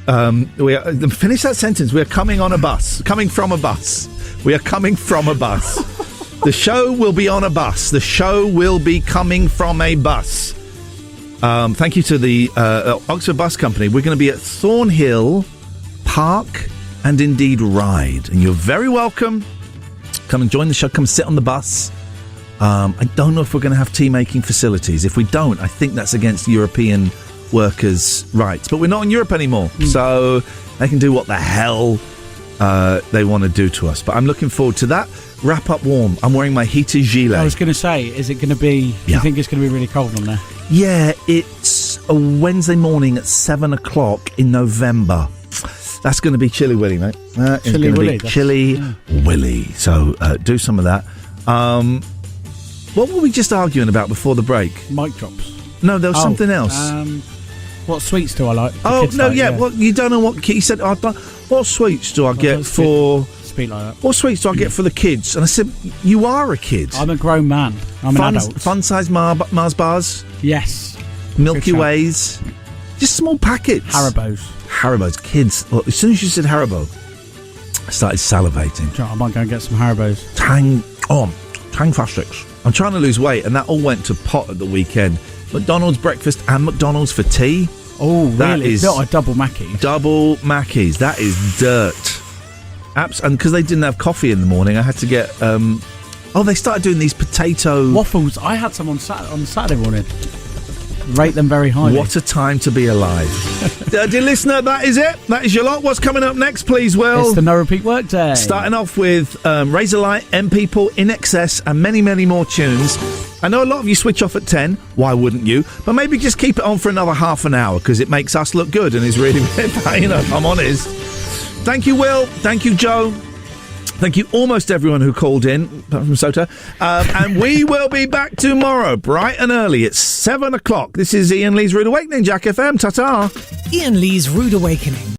Finish that sentence. We are coming on a bus. Coming from a bus. We are coming from a bus. The show will be on a bus. The show will be coming from a bus. Thank you to the Oxford Bus Company. We're going to be at Thornhill Park and indeed Ride. And you're very welcome. Come and join the show. Come sit on the bus. I don't know if we're going to have tea-making facilities. If we don't, I think that's against European workers' rights. But we're not in Europe anymore, so they can do what the hell they want to do to us. But I'm looking forward to that. Wrap up warm. I'm wearing my heated gilet. I was going to say, is it going to be... Do you think it's going to be really cold on there? Yeah, it's a Wednesday morning at 7 o'clock in November. That's going to be Chilly Willy, mate. That is Chilly going to Willy, be Chilly Willy. So do some of that. What were we just arguing about before the break? Mic drops. No, there was something else. What sweets do I like? Well, you don't know what he said. What sweets do I get for? Speak like that. What sweets do I get for the kids? And I said, you are a kid. I'm a grown man. I'm an adult. Fun-sized Mars bars. Yes. Milky Ways. Just small packets. Haribo's. Kids. Well, as soon as you said Haribo, I started salivating. I might go and get some Haribos. Tang Fastics. I'm trying to lose weight, and that all went to pot at the weekend. McDonald's breakfast and McDonald's for tea. Oh, really? That is not a double Mackie. Double Mackies. That is dirt. And because they didn't have coffee in the morning, I had to get. They started doing these potato waffles. I had some on Saturday morning. Rate them very highly. What a time to be alive. Dear listener, that is it. That is your lot. What's coming up next, please, Will? It's the No Repeat Workday. Starting off with Razorlight, M People, In Excess, and many, many more tunes. I know a lot of you switch off at 10. Why wouldn't you? But maybe just keep it on for another half an hour, because it makes us look good and is really, if I'm honest. Thank you, Will. Thank you, Joe. Thank you almost everyone who called in, apart from Sota. And we will be back tomorrow, bright and early. It's 7 o'clock. This is Iain Lee's Rude Awakening, Jack FM. Ta-ta. Iain Lee's Rude Awakening.